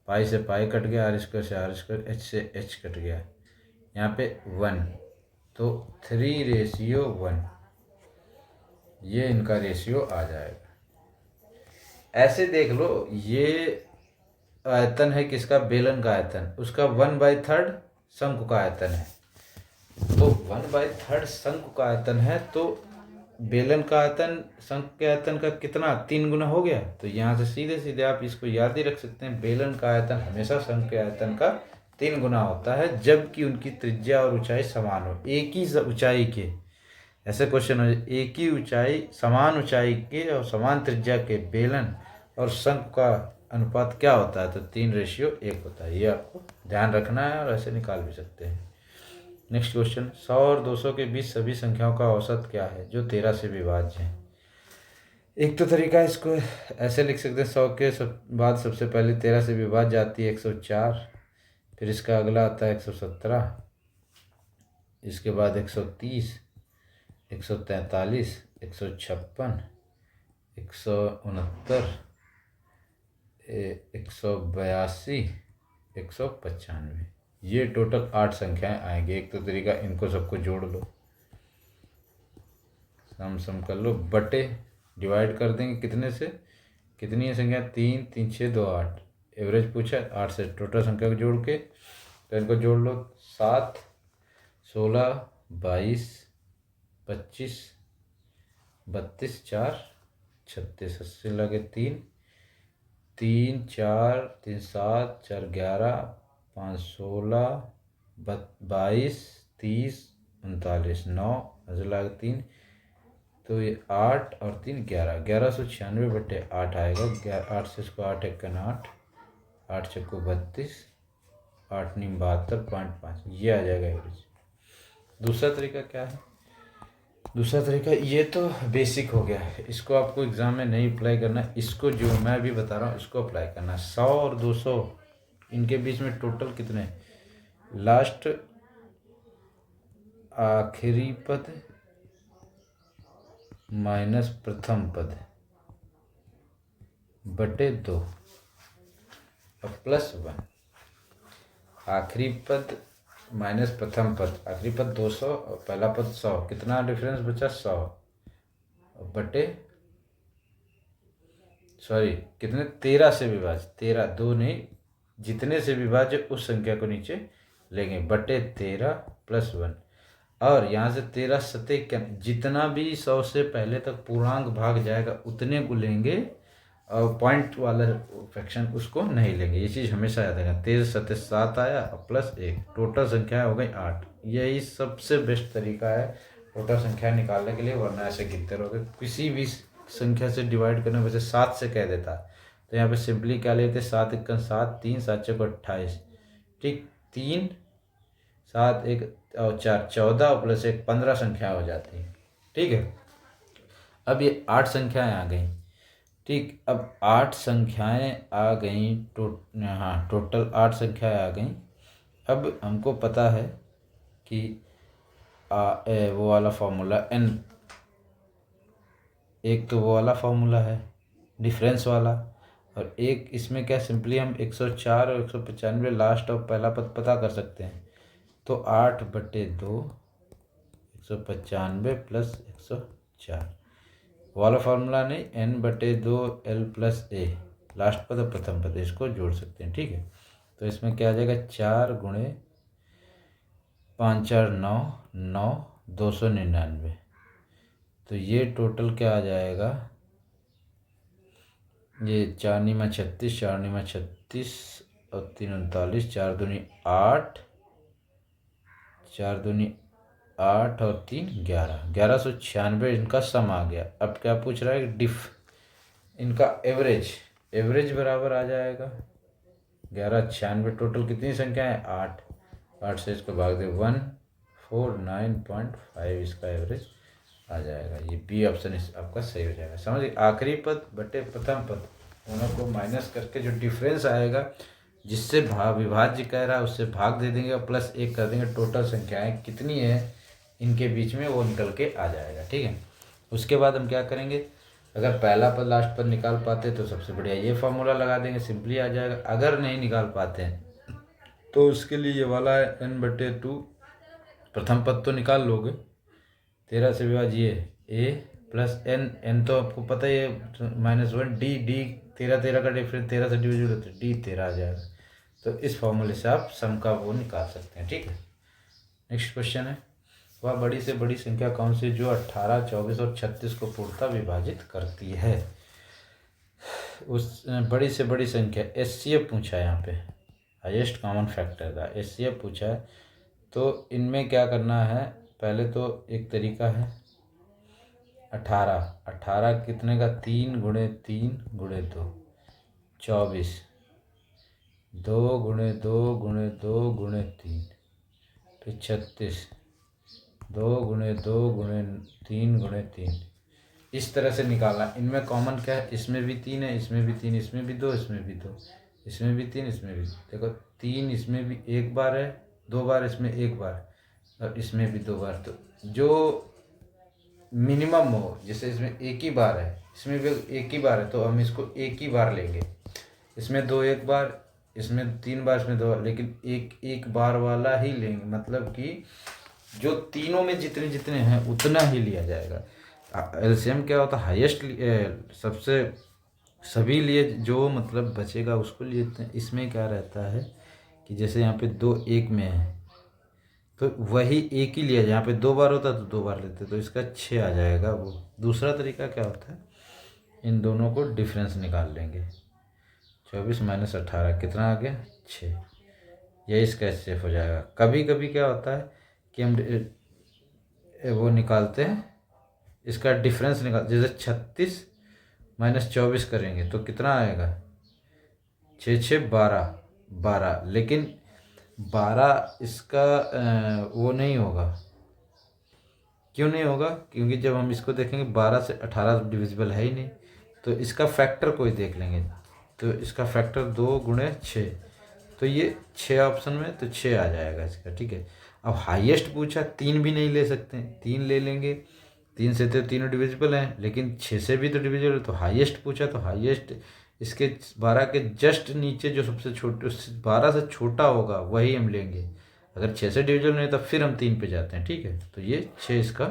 Speaker 1: पाई से पाई कट गया, r² से r², h से h कट गया, यहाँ पे 1, तो 3:1 ये इनका रेशियो आ जाएगा। ऐसे देख लो, ये आयतन है किसका, बेलन का आयतन, उसका 1/3 शंकु का आयतन है, तो 1/3 शंकु का आयतन है, तो बेलन का आयतन शंकु के आयतन का कितना 3 गुना हो गया। तो यहाँ से सीधे सीधे आप इसको याद ही रख सकते हैं, बेलन का आयतन हमेशा शंकु के आयतन का 3 गुना होता है, जबकि उनकी त्रिज्या और ऊंचाई समान हो। एक ही ऊंचाई के ऐसे क्वेश्चन हो, एक ही ऊंचाई, समान ऊंचाई के और समान त्रिज्या के बेलन और शंकु का अनुपात क्या होता है, तो 3:1 होता है। ये आपको ध्यान रखना है और ऐसे निकाल भी सकते हैं। नेक्स्ट क्वेश्चन, 100 और 200 के बीच सभी संख्याओं का औसत क्या है जो 13 से विभाज्य है। एक तो तरीका इसको ऐसे लिख सकते हैं, 100 के बाद सबसे पहले 13 से विभाज्य आती है 104, फिर इसका अगला आता है 117, इसके बाद 130, 143, 156, 169, 182, 195। ये टोटल 8 संख्याएं आएंगी। एक तो तरीका, इनको सबको जोड़ लो, सम कर लो, बटे डिवाइड कर देंगे कितने से, कितनी है संख्या, 3, 3, 6, 2, 8। एवरेज पूछा 8 से टोटल संख्या को जोड़ के, तो इनको जोड़ लो, 7, 16, 22, 25, 32, 4, 36, 80 लगे 3, 3, 4, 3, 7, 4, 11, 5, 16, 22, 30, 39, 9 लगे 3, तो ये 8 और 3 11, 1196 बटे 8 आएगा। 8 से इसको 8 1 8, 8 चक्को 32, 8 9 72.5, ये आ जाएगा एवरेज। दूसरा तरीका क्या है, दूसरा तरीका ये तो बेसिक हो गया, इसको आपको एग्जाम में नहीं अप्लाई करना, इसको जो मैं अभी बता रहा हूँ इसको अप्लाई करना। 100 और 200 इनके बीच में टोटल कितने, लास्ट आखिरी पद माइनस प्रथम पद बटे 2 और प्लस 1, आखिरी पद माइनस प्रथम पद, आखिरी पद 200 और पहला पद 100, कितना डिफरेंस बचा, 100 बटे, सॉरी कितने, 13 से विभाज्य, 13 2 नहीं, जितने से विभाज्य उस संख्या को नीचे लेंगे, बटे 13 प्लस 1, और यहाँ से 13 सतह जितना भी 100 से पहले तक पूर्णांक भाग जाएगा उतने को लेंगे, और पॉइंट वाला फ्रैक्शन उसको नहीं लेंगे। ये चीज़ हमेशा याद रखना। 13 सतह 7 आया और प्लस 1, टोटल संख्या हो गई 8। यही सबसे बेस्ट तरीका है टोटल संख्या निकालने के लिए, वरना ऐसे गिनते रहोगे। किसी भी संख्या से डिवाइड करने, वैसे 7 से कह देता तो यहाँ पे सिंपली क्या लेते, 7 1 7, 3 7 6 28, ठीक, 3 7 1 और 4 14 और प्लस 1 15 संख्या हो जाती है, ठीक है। अब ये 8 संख्याएं आ गई, ठीक, अब 8 संख्याएं आ गई, हाँ टोटल 8 संख्याएं आ गई। अब हमको पता है कि वो वाला फॉर्मूला n, एक तो वो वाला फॉर्मूला है डिफरेंस वाला, और एक इसमें क्या, सिंपली हम 104 और 195 लास्ट और पहला पद पता कर सकते हैं। तो 8 बटे 2 195 प्लस 104 वाला फार्मूला नहीं, n बटे 2 l प्लस a, लास्ट पद और प्रथम पद, इसको जोड़ सकते हैं, ठीक है। तो इसमें क्या आ जाएगा, 4 गुणे 5 4 9 9 299, तो ये टोटल क्या आ जाएगा, ये 4 9 36, 4 9 36 और 3 39, 4 दूनी 8, 4 दूनी 8 और 3 11, 1196 इनका सम आ गया। अब क्या पूछ रहा है, इनका एवरेज, एवरेज बराबर आ जाएगा 1196, टोटल कितनी संख्या है, 8, 8 से इसको भाग दे 149.5, इसका एवरेज आ जाएगा। ये बी ऑप्शन आपका सही हो जाएगा। समझिए, आखिरी पद बटे प्रथम पद दोनों को माइनस करके जो डिफरेंस आएगा, जिससे विभाज्य कह रहा है उससे भाग दे देंगे और प्लस 1 कर देंगे, टोटल संख्याएं कितनी है इनके बीच में वो निकल के आ जाएगा, ठीक है। उसके बाद हम क्या करेंगे, अगर पहला पद लास्ट पद निकाल पाते तो सबसे बढ़िया ये फार्मूला लगा देंगे, सिंपली आ जाएगा। अगर नहीं निकाल पाते हैं तो उसके लिए ये वाला है n बटे 2, प्रथम पद तो निकाल लोगे, 13 से विभाज्य a प्लस n तो आपको पता ही है -1, d 13 13 का डिफरेंस 13 से डिविजिबल होता है, d 13 आ जाएगा। तो इस फॉर्मूले से आप सम का वो निकाल सकते हैं, ठीक है। नेक्स्ट क्वेश्चन है, वह बड़ी से बड़ी संख्या कौन सी जो 18, 24 और 36 को पूर्णतः विभाजित करती है। उस बड़ी से बड़ी संख्या एचसीएफ पूछा है, यहाँ पे हाईएस्ट कॉमन फैक्टर का एचसीएफ पूछा है। तो इनमें क्या करना है, पहले तो एक तरीका है 18, 18 कितने का 3 गुणे 3 गुणे 2 24, 2 गुणे 2 गुणे 2 गुणे 3 फिर 36, 2 गुणे 2 गुणे 3 गुणे 3, इस तरह से निकालना। इनमें कॉमन क्या है, इसमें भी 3 है, इसमें भी 3, इसमें भी 2, इसमें भी 2, इसमें भी 3, इसमें भी देखो 3, इसमें भी एक बार है, 2 बार, इसमें एक बार और इसमें भी 2 बार। तो जो मिनिमम हो, जैसे इसमें एक ही बार है, इसमें भी एक ही बार है, तो हम इसको एक ही बार लेंगे। इसमें 2 एक बार, इसमें 3 बार, इसमें 2 बार, लेकिन एक एक बार वाला ही लेंगे। मतलब कि जो तीनों में जितने जितने हैं उतना ही लिया जाएगा। एलसीएम क्या होता है, हाईएस्ट सबसे सभी लिए जो मतलब बचेगा उसको लेते हैं। इसमें क्या रहता है कि जैसे यहाँ पे 2 एक में है तो वही एक ही लिया जाए। यहाँ पे 2 बार होता तो 2 बार लेते, तो इसका 6 आ जाएगा। वो दूसरा तरीका क्या होता है, इन दोनों को डिफरेंस निकाल लेंगे। 24 माइनस 18 कितना आ गया 6, यही इसका सेफ हो जाएगा। कभी कभी क्या होता है कि हम वो निकालते हैं, इसका डिफरेंस निकाल, जैसे 36 माइनस 24 करेंगे तो कितना आएगा 6 6 12 12, लेकिन 12 इसका वो नहीं होगा। क्यों नहीं होगा, क्योंकि जब हम इसको देखेंगे 12 से 18 डिविजिबल है ही नहीं, तो इसका फैक्टर कोई देख लेंगे। तो इसका फैक्टर 2 गुणे 6, तो ये 6 ऑप्शन में, तो 6 आ जाएगा इसका। ठीक है, अब हाईएस्ट पूछा, 3 भी नहीं ले सकते, 3 ले लेंगे, 3 से तो तीनों डिविजिबल हैं, लेकिन 6 से भी तो डिविजिबल है। तो हाईएस्ट पूछा तो हाईएस्ट इसके 12 के जस्ट नीचे जो सबसे छोटे 12 से छोटा होगा वही हम लेंगे। अगर 6 से डिविजिबल नहीं तो फिर हम 3 पे जाते हैं। ठीक है, तो ये 6 इसका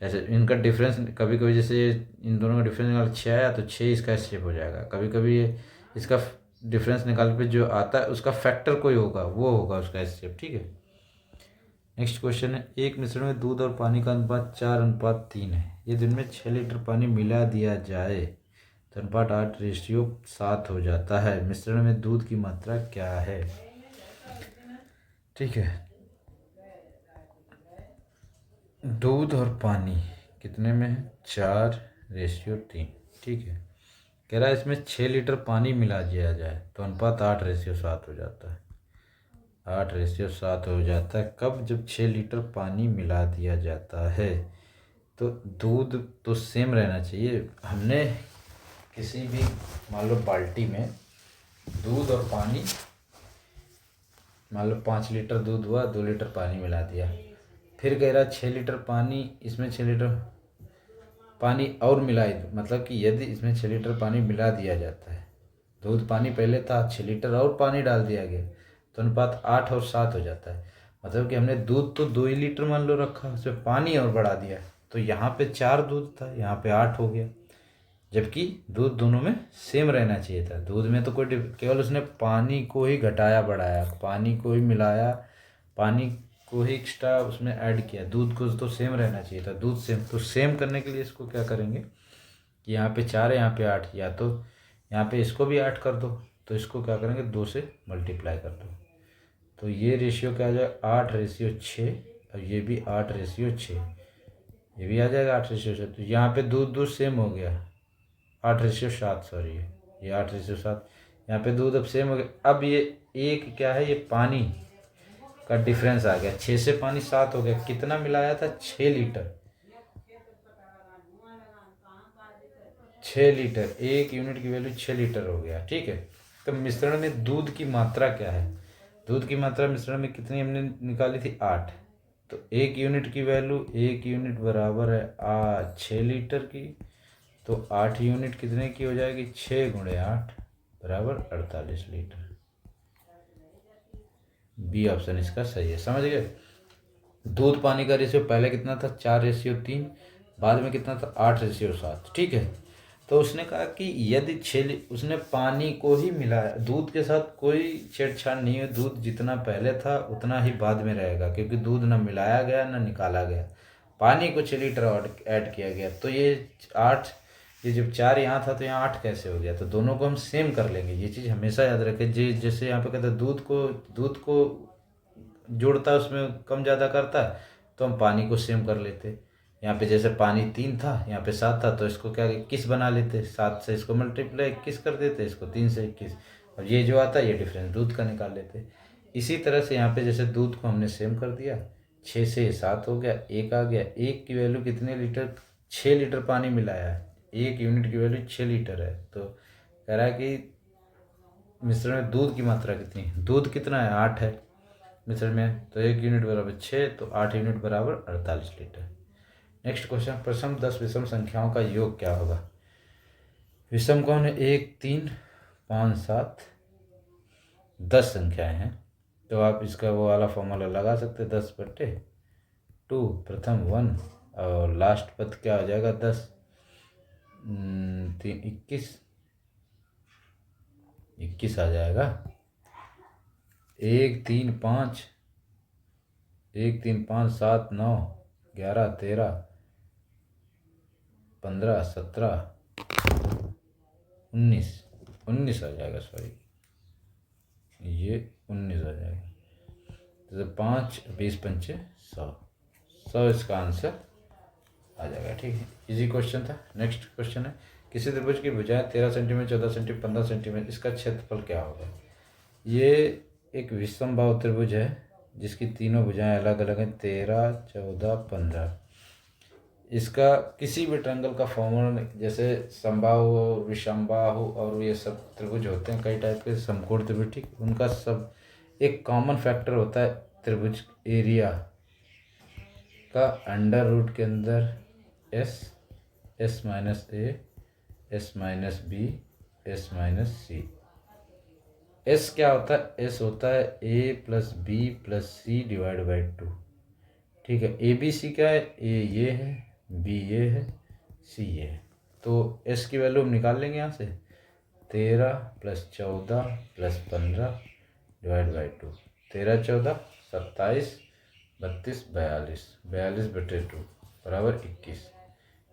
Speaker 1: ऐसे, इनका डिफरेंस कभी कभी जैसे इन दोनों का डिफरेंस निकाल 6 आया तो 6 इसका स्टेप हो जाएगा। कभी कभी ये इसका डिफरेंस निकाल पे जो आता है उसका फैक्टर कोई होगा, वो होगा उसका स्टेप। ठीक है, नेक्स्ट क्वेश्चन है, एक मिश्रण में दूध और पानी का अनुपात 4:3 है। ये दिन में 6 लीटर पानी मिला दिया जाए तो अनुपात 8:7 हो जाता है। मिश्रण में दूध की मात्रा क्या है। ठीक है, दूध और पानी कितने में है 4:3। ठीक है, कह रहा है इसमें 6 लीटर पानी मिला दिया जाए तो अनुपात 8:7 हो जाता है। 8:7 हो जाता है कब, जब 6 लीटर पानी मिला दिया जाता है। तो दूध तो सेम रहना चाहिए। हमने किसी भी मान लो बाल्टी में दूध और पानी, मान लो 5 लीटर दूध हुआ, 2 लीटर पानी मिला दिया, फिर कह रहा 6 लीटर पानी, इसमें 6 लीटर पानी और मिलाई दो। मतलब कि यदि इसमें 6 लीटर पानी मिला दिया जाता है, दूध पानी पहले था, 6 लीटर और पानी डाल दिया गया तो अनुपात 8 और 7 हो जाता है। मतलब कि हमने दूध तो 2 ही लीटर मान लो रखा, उसमें पानी और बढ़ा दिया, तो यहाँ पे 4 दूध था, यहाँ पे 8 हो गया। जबकि दूध दोनों में सेम रहना चाहिए था। दूध में तो कोई केवल उसने पानी को ही घटाया बढ़ाया, पानी को ही मिलाया, पानी को ही एक्स्ट्रा उसमें ऐड किया। दूध को तो सेम रहना चाहिए था, दूध सेम। तो सेम करने के लिए इसको क्या करेंगे कि यहाँ पे 4 है, यहाँ पे 8, या तो यहाँ पे इसको भी 8 कर दो, तो इसको क्या करेंगे 2 से मल्टीप्लाई कर दो, तो ये रेशियो क्या आ जाएगा 8:6, और ये भी 8:6, ये भी आ जाएगा 8:6। तो यहाँ पे दूध दूध सेम हो गया 8:7, सॉरी ये 8:7। यहाँ पे दूध अब सेम हो गया। अब ये एक क्या है, ये पानी का डिफरेंस आ गया, 6 से पानी 7 हो गया। कितना मिलाया था 6 लीटर, 6 लीटर, 1 यूनिट की वैल्यू 6 लीटर हो गया। ठीक है, तो मिश्रण में दूध की मात्रा क्या है, दूध की मात्रा मिश्रण में कितनी हमने निकाली थी 8, तो 1 यूनिट की वैल्यू, 1 यूनिट बराबर है 6 लीटर की, तो 8 यूनिट कितने की हो जाएगी 6 गुणे 8 बराबर 48 लीटर। बी ऑप्शन इसका सही है। समझ गए, दूध पानी का रेशियो पहले कितना था 4:3, बाद में कितना था 8:7। ठीक है, तो उसने कहा कि यदि उसने पानी को ही मिलाया, दूध के साथ कोई छेड़छाड़ नहीं है, दूध जितना पहले था उतना ही बाद में रहेगा, क्योंकि दूध ना मिलाया गया ना निकाला गया, पानी को 6 लीटर ऐड किया गया। तो ये जब 4 यहाँ था तो यहाँ 8 कैसे हो गया? तो दोनों को हम सेम कर लेंगे, ये चीज़ हमेशा याद रखें। जैसे यहाँ पे कहते हैं दूध को जोड़ता है, उसमें कम ज़्यादा करता है, तो हम पानी को सेम कर लेते। यहाँ पे जैसे पानी 3 था, यहाँ पे 7 था, तो इसको क्या 21 बना लेते, 7 से इसको मल्टीप्लाई 21 कर देते, इसको 3 से 21। अब ये जो आता है ये डिफरेंस दूध का निकाल लेते। इसी तरह से यहाँ पे जैसे दूध को हमने सेम कर दिया, 6 से 7 हो गया, 1 आ गया। 1 की वैल्यू कितने लीटर? 6 लीटर पानी मिलाया है, 1 यूनिट की वैल्यू 6 लीटर है। तो कह रहा है कि मिश्रण में दूध की मात्रा कितनी है? दूध कितना है? 8 है मिश्रण में, तो 1 यूनिट बराबर 6, तो 8 यूनिट बराबर 48 लीटर। नेक्स्ट क्वेश्चन, प्रथम 10 विषम संख्याओं का योग क्या होगा? विषम कौन है? 1 3 5 7 10 संख्याएं हैं, तो आप इसका वो वाला फॉर्मूला लगा सकते हैं, 10/2, प्रथम 1 और लास्ट पद क्या हो जाएगा? 10 3 21 आ जाएगा। 1 3 5 7 9 11 13 15 17 19 आ जाएगा, सॉरी ये 19 आ जाएगा। जैसे 5 20 पंचे 100 इसका आंसर आ जाएगा। ठीक है, इजी क्वेश्चन था। नेक्स्ट क्वेश्चन है, किसी त्रिभुज की भुजाएं 13 सेंटीमीटर 14 सेंटीमीटर 15 सेंटीमीटर, इसका क्षेत्रफल क्या होगा? ये एक विषमबाहु त्रिभुज है जिसकी तीनों भुजाएं अलग अलग हैं, 13 14 15। इसका किसी भी ट्रायंगल का फॉर्मूला, जैसे समबाहु विषमबाहु और ये सब त्रिभुज होते हैं कई टाइप के, समकोण त्रिभुज, ठीक, उनका सब एक कॉमन फैक्टर होता है त्रिभुज एरिया का अंडर रूट के अंदर s minus A, s minus B, s minus C. s क्या होता है? s होता है a plus B plus C divide by 2। ठीक है, ए बी सी क्या है? a ये है, b ये है, c ये है। तो s की वैल्यू हम निकाल लेंगे यहाँ से, 13 प्लस 14 प्लस 15 डिवाइड बाई 2। 13 14 27 32 42, 42/2 बराबर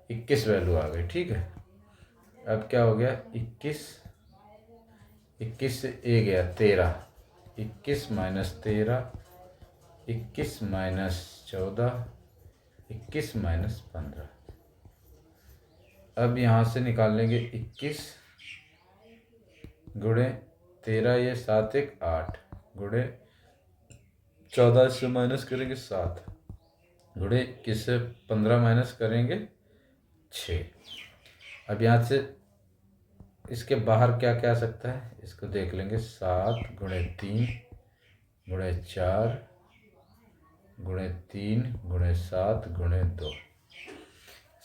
Speaker 1: 21 वैल्यू आ गई। ठीक है, अब क्या हो गया? 21 से ए गया 13, 21 माइनस 13, 21 माइनस 14, 21 माइनस 15। अब यहाँ से निकाल लेंगे 21 गुणे 13, ये 7 1 8 गुणे 14 से माइनस करेंगे 7 गुणे 21 से 15 माइनस करेंगे 6। अब यहाँ से इसके बाहर क्या क्या आ सकता है इसको देख लेंगे, 7 गुणे 3 गुणे 4 गुणे 3 गुणे 7 गुणे 2।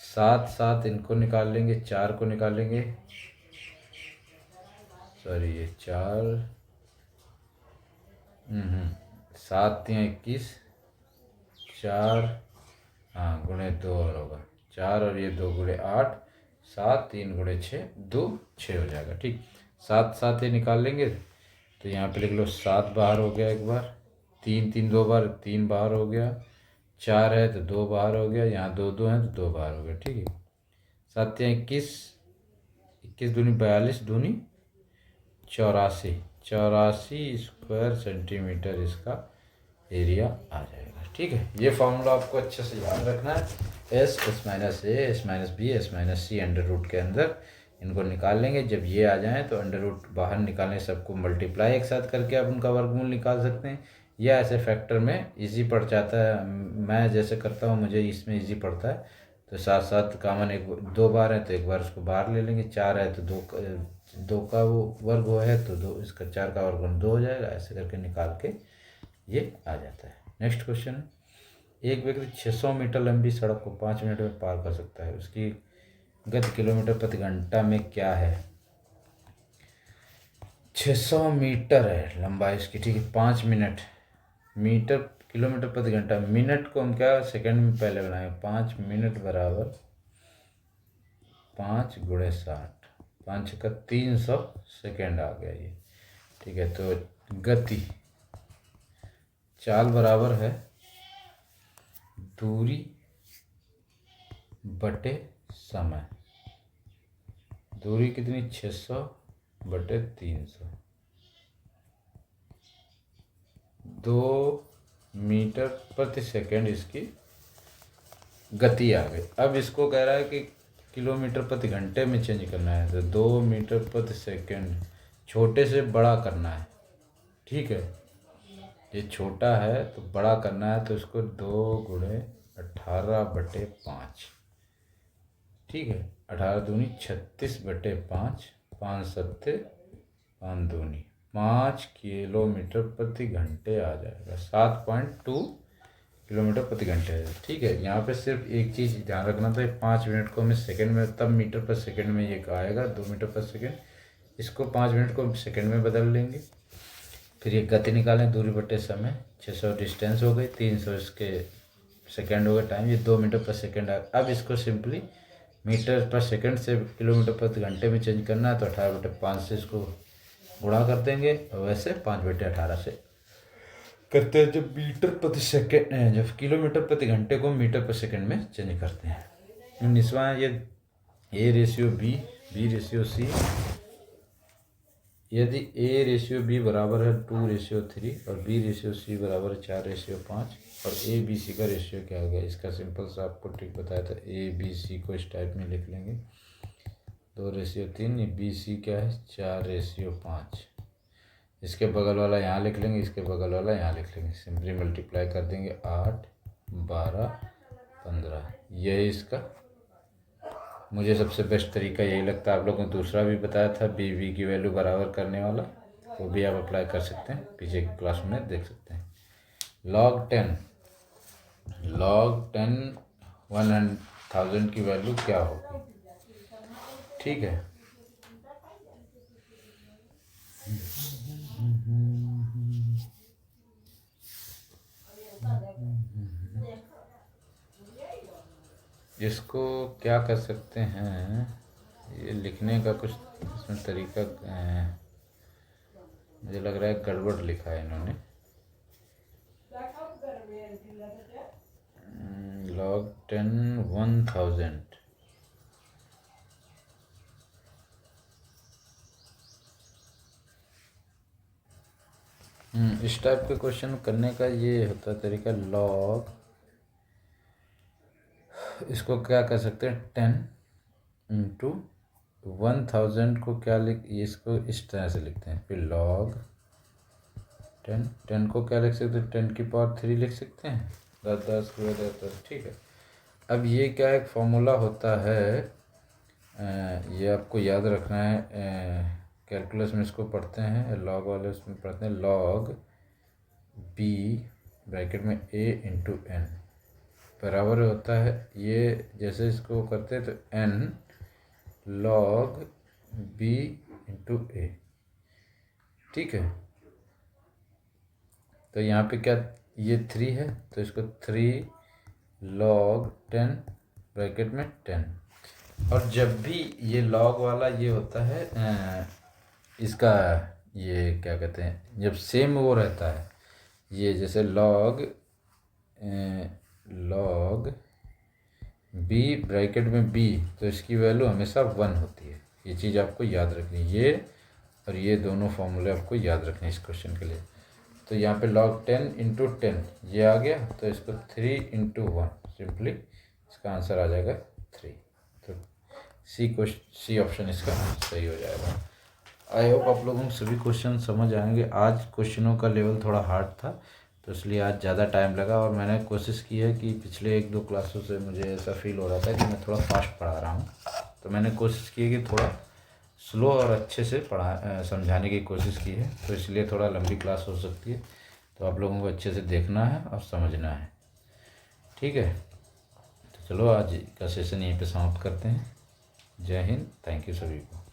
Speaker 1: 7 7 इनको निकाल लेंगे, 4 को निकालेंगे, सॉरी ये 4 7 3 21, 4 हाँ गुणे 2 और होगा 4 और ये 2 गुणे 8, 7 3 गुणे 6 2 6 हो जाएगा। ठीक, 7 7 ये निकाल लेंगे, तो यहाँ पे लिख लो 7 बाहर हो गया एक बार, 3 3 2 बार, 3 बाहर हो गया, 4 है तो 2 बाहर हो गया, यहाँ 2 2 हैं तो 2 बाहर हो गया। ठीक है, 7 21 21 दूनी 42 दूनी 84, 84 स्क्वायर सेंटीमीटर इसका एरिया आ जाएगा। ठीक है, ये फॉर्मूला आपको अच्छे से याद रखना है, S minus A, S minus B, S minus C under root के अंदर इनको निकाल लेंगे। जब ये आ जाएं तो अंडर रूट बाहर निकालने, सबको मल्टीप्लाई एक साथ करके आप उनका वर्गमूल निकाल सकते हैं, या ऐसे फैक्टर में इजी पड़ जाता है। मैं जैसे करता हूँ, मुझे इसमें इजी पड़ता है, तो 7 7 कामन एक 2 बार है तो एक बार उसको बाहर ले लेंगे, 4 है तो 2 का वो वर्ग हो है तो 2, इसका 4 का वर्ग 2 हो जाएगा, ऐसे करके निकाल के ये आ जाता है। नेक्स्ट क्वेश्चन है, एक व्यक्ति 600 मीटर लंबी सड़क को 5 मिनट में पार कर सकता है, उसकी गति किलोमीटर प्रति घंटा में क्या है? 600 मीटर है लंबाई इसकी, ठीक है, 5 मिनट, मीटर किलोमीटर प्रति घंटा, मिनट को हम क्या सेकंड में पहले बनाएंगे, 5 मिनट बराबर 5 गुणे 60, 5 का 300 सेकेंड आ गया ये। ठीक है, तो गति चाल बराबर है दूरी बटे समय। दूरी कितनी, 600 बटे 300, 2 मीटर प्रति सेकेंड इसकी गति आ गई। अब इसको कह रहा है कि किलोमीटर प्रति घंटे में चेंज करना है, तो 2 मीटर प्रति सेकेंड छोटे से बड़ा करना है। ठीक है, ये छोटा है तो बड़ा करना है, तो इसको 2 गुणे 18 बटे 5। ठीक है, 18 दूनी 36 बटे 5, 5 सत्ते 5 दूनी 5 किलोमीटर प्रति घंटे आ जाएगा, 7.2 किलोमीटर प्रति घंटे है। ठीक है, यहाँ पे सिर्फ एक चीज़ ध्यान रखना था, 5 मिनट को हमें सेकंड में, तब मीटर पर सेकंड में ये आएगा 2 मीटर पर सेकंड, इसको 5 मिनट को सेकंड में बदल लेंगे। फिर ये गति निकालें, दूरी बटे समय, 600 डिस्टेंस हो गई, 300 इसके सेकंड हो गए टाइम, ये 2 मीटर पर सेकंड आ। अब इसको सिंपली मीटर पर सेकंड से किलोमीटर प्रति घंटे में चेंज करना है, तो 18 बटे 5 से इसको गुणा कर देंगे, और वैसे 5 बटे 18 से करते हैं जब मीटर प्रति सेकंड, जब किलोमीटर प्रति घंटे को मीटर पर सेकंड में चेंज करते हैं। 19वां है ये A ratio B, B ratio C। यदि A रेशियो B बराबर है 2:3 और B रेशियो C बराबर है 4:5 और A B C का रेशियो क्या हो गया, इसका सिंपल सा आपको ट्रिक बताया था। A B C को इस टाइप में लिख लेंगे, 2:3, ये B C क्या है 4:5। इसके बगल वाला यहाँ लिख लेंगे, इसके बगल वाला यहाँ लिख लेंगे, सिंपली मल्टीप्लाई कर देंगे, 8, 12, 15। यही इसका मुझे सबसे बेस्ट तरीका यही लगता है। आप लोगों को दूसरा भी बताया था बी की वैल्यू बराबर करने वाला, वो भी आप अप्लाई कर सकते हैं, पीछे की क्लास में देख सकते हैं। log 10 1000 की वैल्यू क्या होगी। ठीक है, इसको क्या कर सकते हैं, ये लिखने का कुछ इसमें तरीका मुझे लग रहा है गड़बड़ लिखा है इन्होंने। log 10 1000, इस टाइप के क्वेश्चन करने का ये होता है तरीका। log, इसको क्या कर सकते हैं, 10 इंटू 1000 को क्या इसको इस तरह से लिखते हैं। फिर log 10 को क्या लिख सकते हैं, 10 की पावर 3 लिख सकते हैं, 10 को 10। ठीक है, अब ये क्या एक फॉर्मूला होता है, ये आपको याद रखना है। कैलकुलस में इसको पढ़ते हैं, लॉग वाले उसमें पढ़ते हैं, log b ब्रैकेट में a इंटू n बराबर होता है, ये जैसे इसको करते हैं तो n log b into a। ठीक है, तो यहाँ पे क्या, ये 3 है तो इसको 3 log 10 ब्रैकेट में 10। और जब भी ये log वाला ये होता है इसका, ये क्या कहते हैं, जब सेम वो रहता है, ये जैसे log b ब्रैकेट में b, तो इसकी वैल्यू हमेशा 1 होती है। ये चीज़ आपको याद रखनी है, ये और ये दोनों फॉर्मूले आपको याद रखने इस क्वेश्चन के लिए। तो यहाँ पे log 10 इंटू 10 ये आ गया, तो इसको 3 इंटू 1, सिंपली इसका आंसर आ जाएगा 3। तो सी ऑप्शन इसका सही हो जाएगा। आई होप आप लोगों को सभी क्वेश्चन समझ आएंगे। आज क्वेश्चनों का लेवल थोड़ा हार्ड था, तो इसलिए आज ज़्यादा टाइम लगा, और मैंने कोशिश की है कि पिछले 1-2 क्लासों से मुझे ऐसा फील हो रहा था कि मैं थोड़ा फास्ट पढ़ा रहा हूँ, तो मैंने कोशिश की है कि थोड़ा स्लो और अच्छे से समझाने की कोशिश की है, तो इसलिए थोड़ा लंबी क्लास हो सकती है। तो आप लोगों को अच्छे से देखना है और समझना है। ठीक है, तो चलो आज का सेशन यहीं पे समाप्त करते हैं। जय हिंद, थैंक यू सभी को।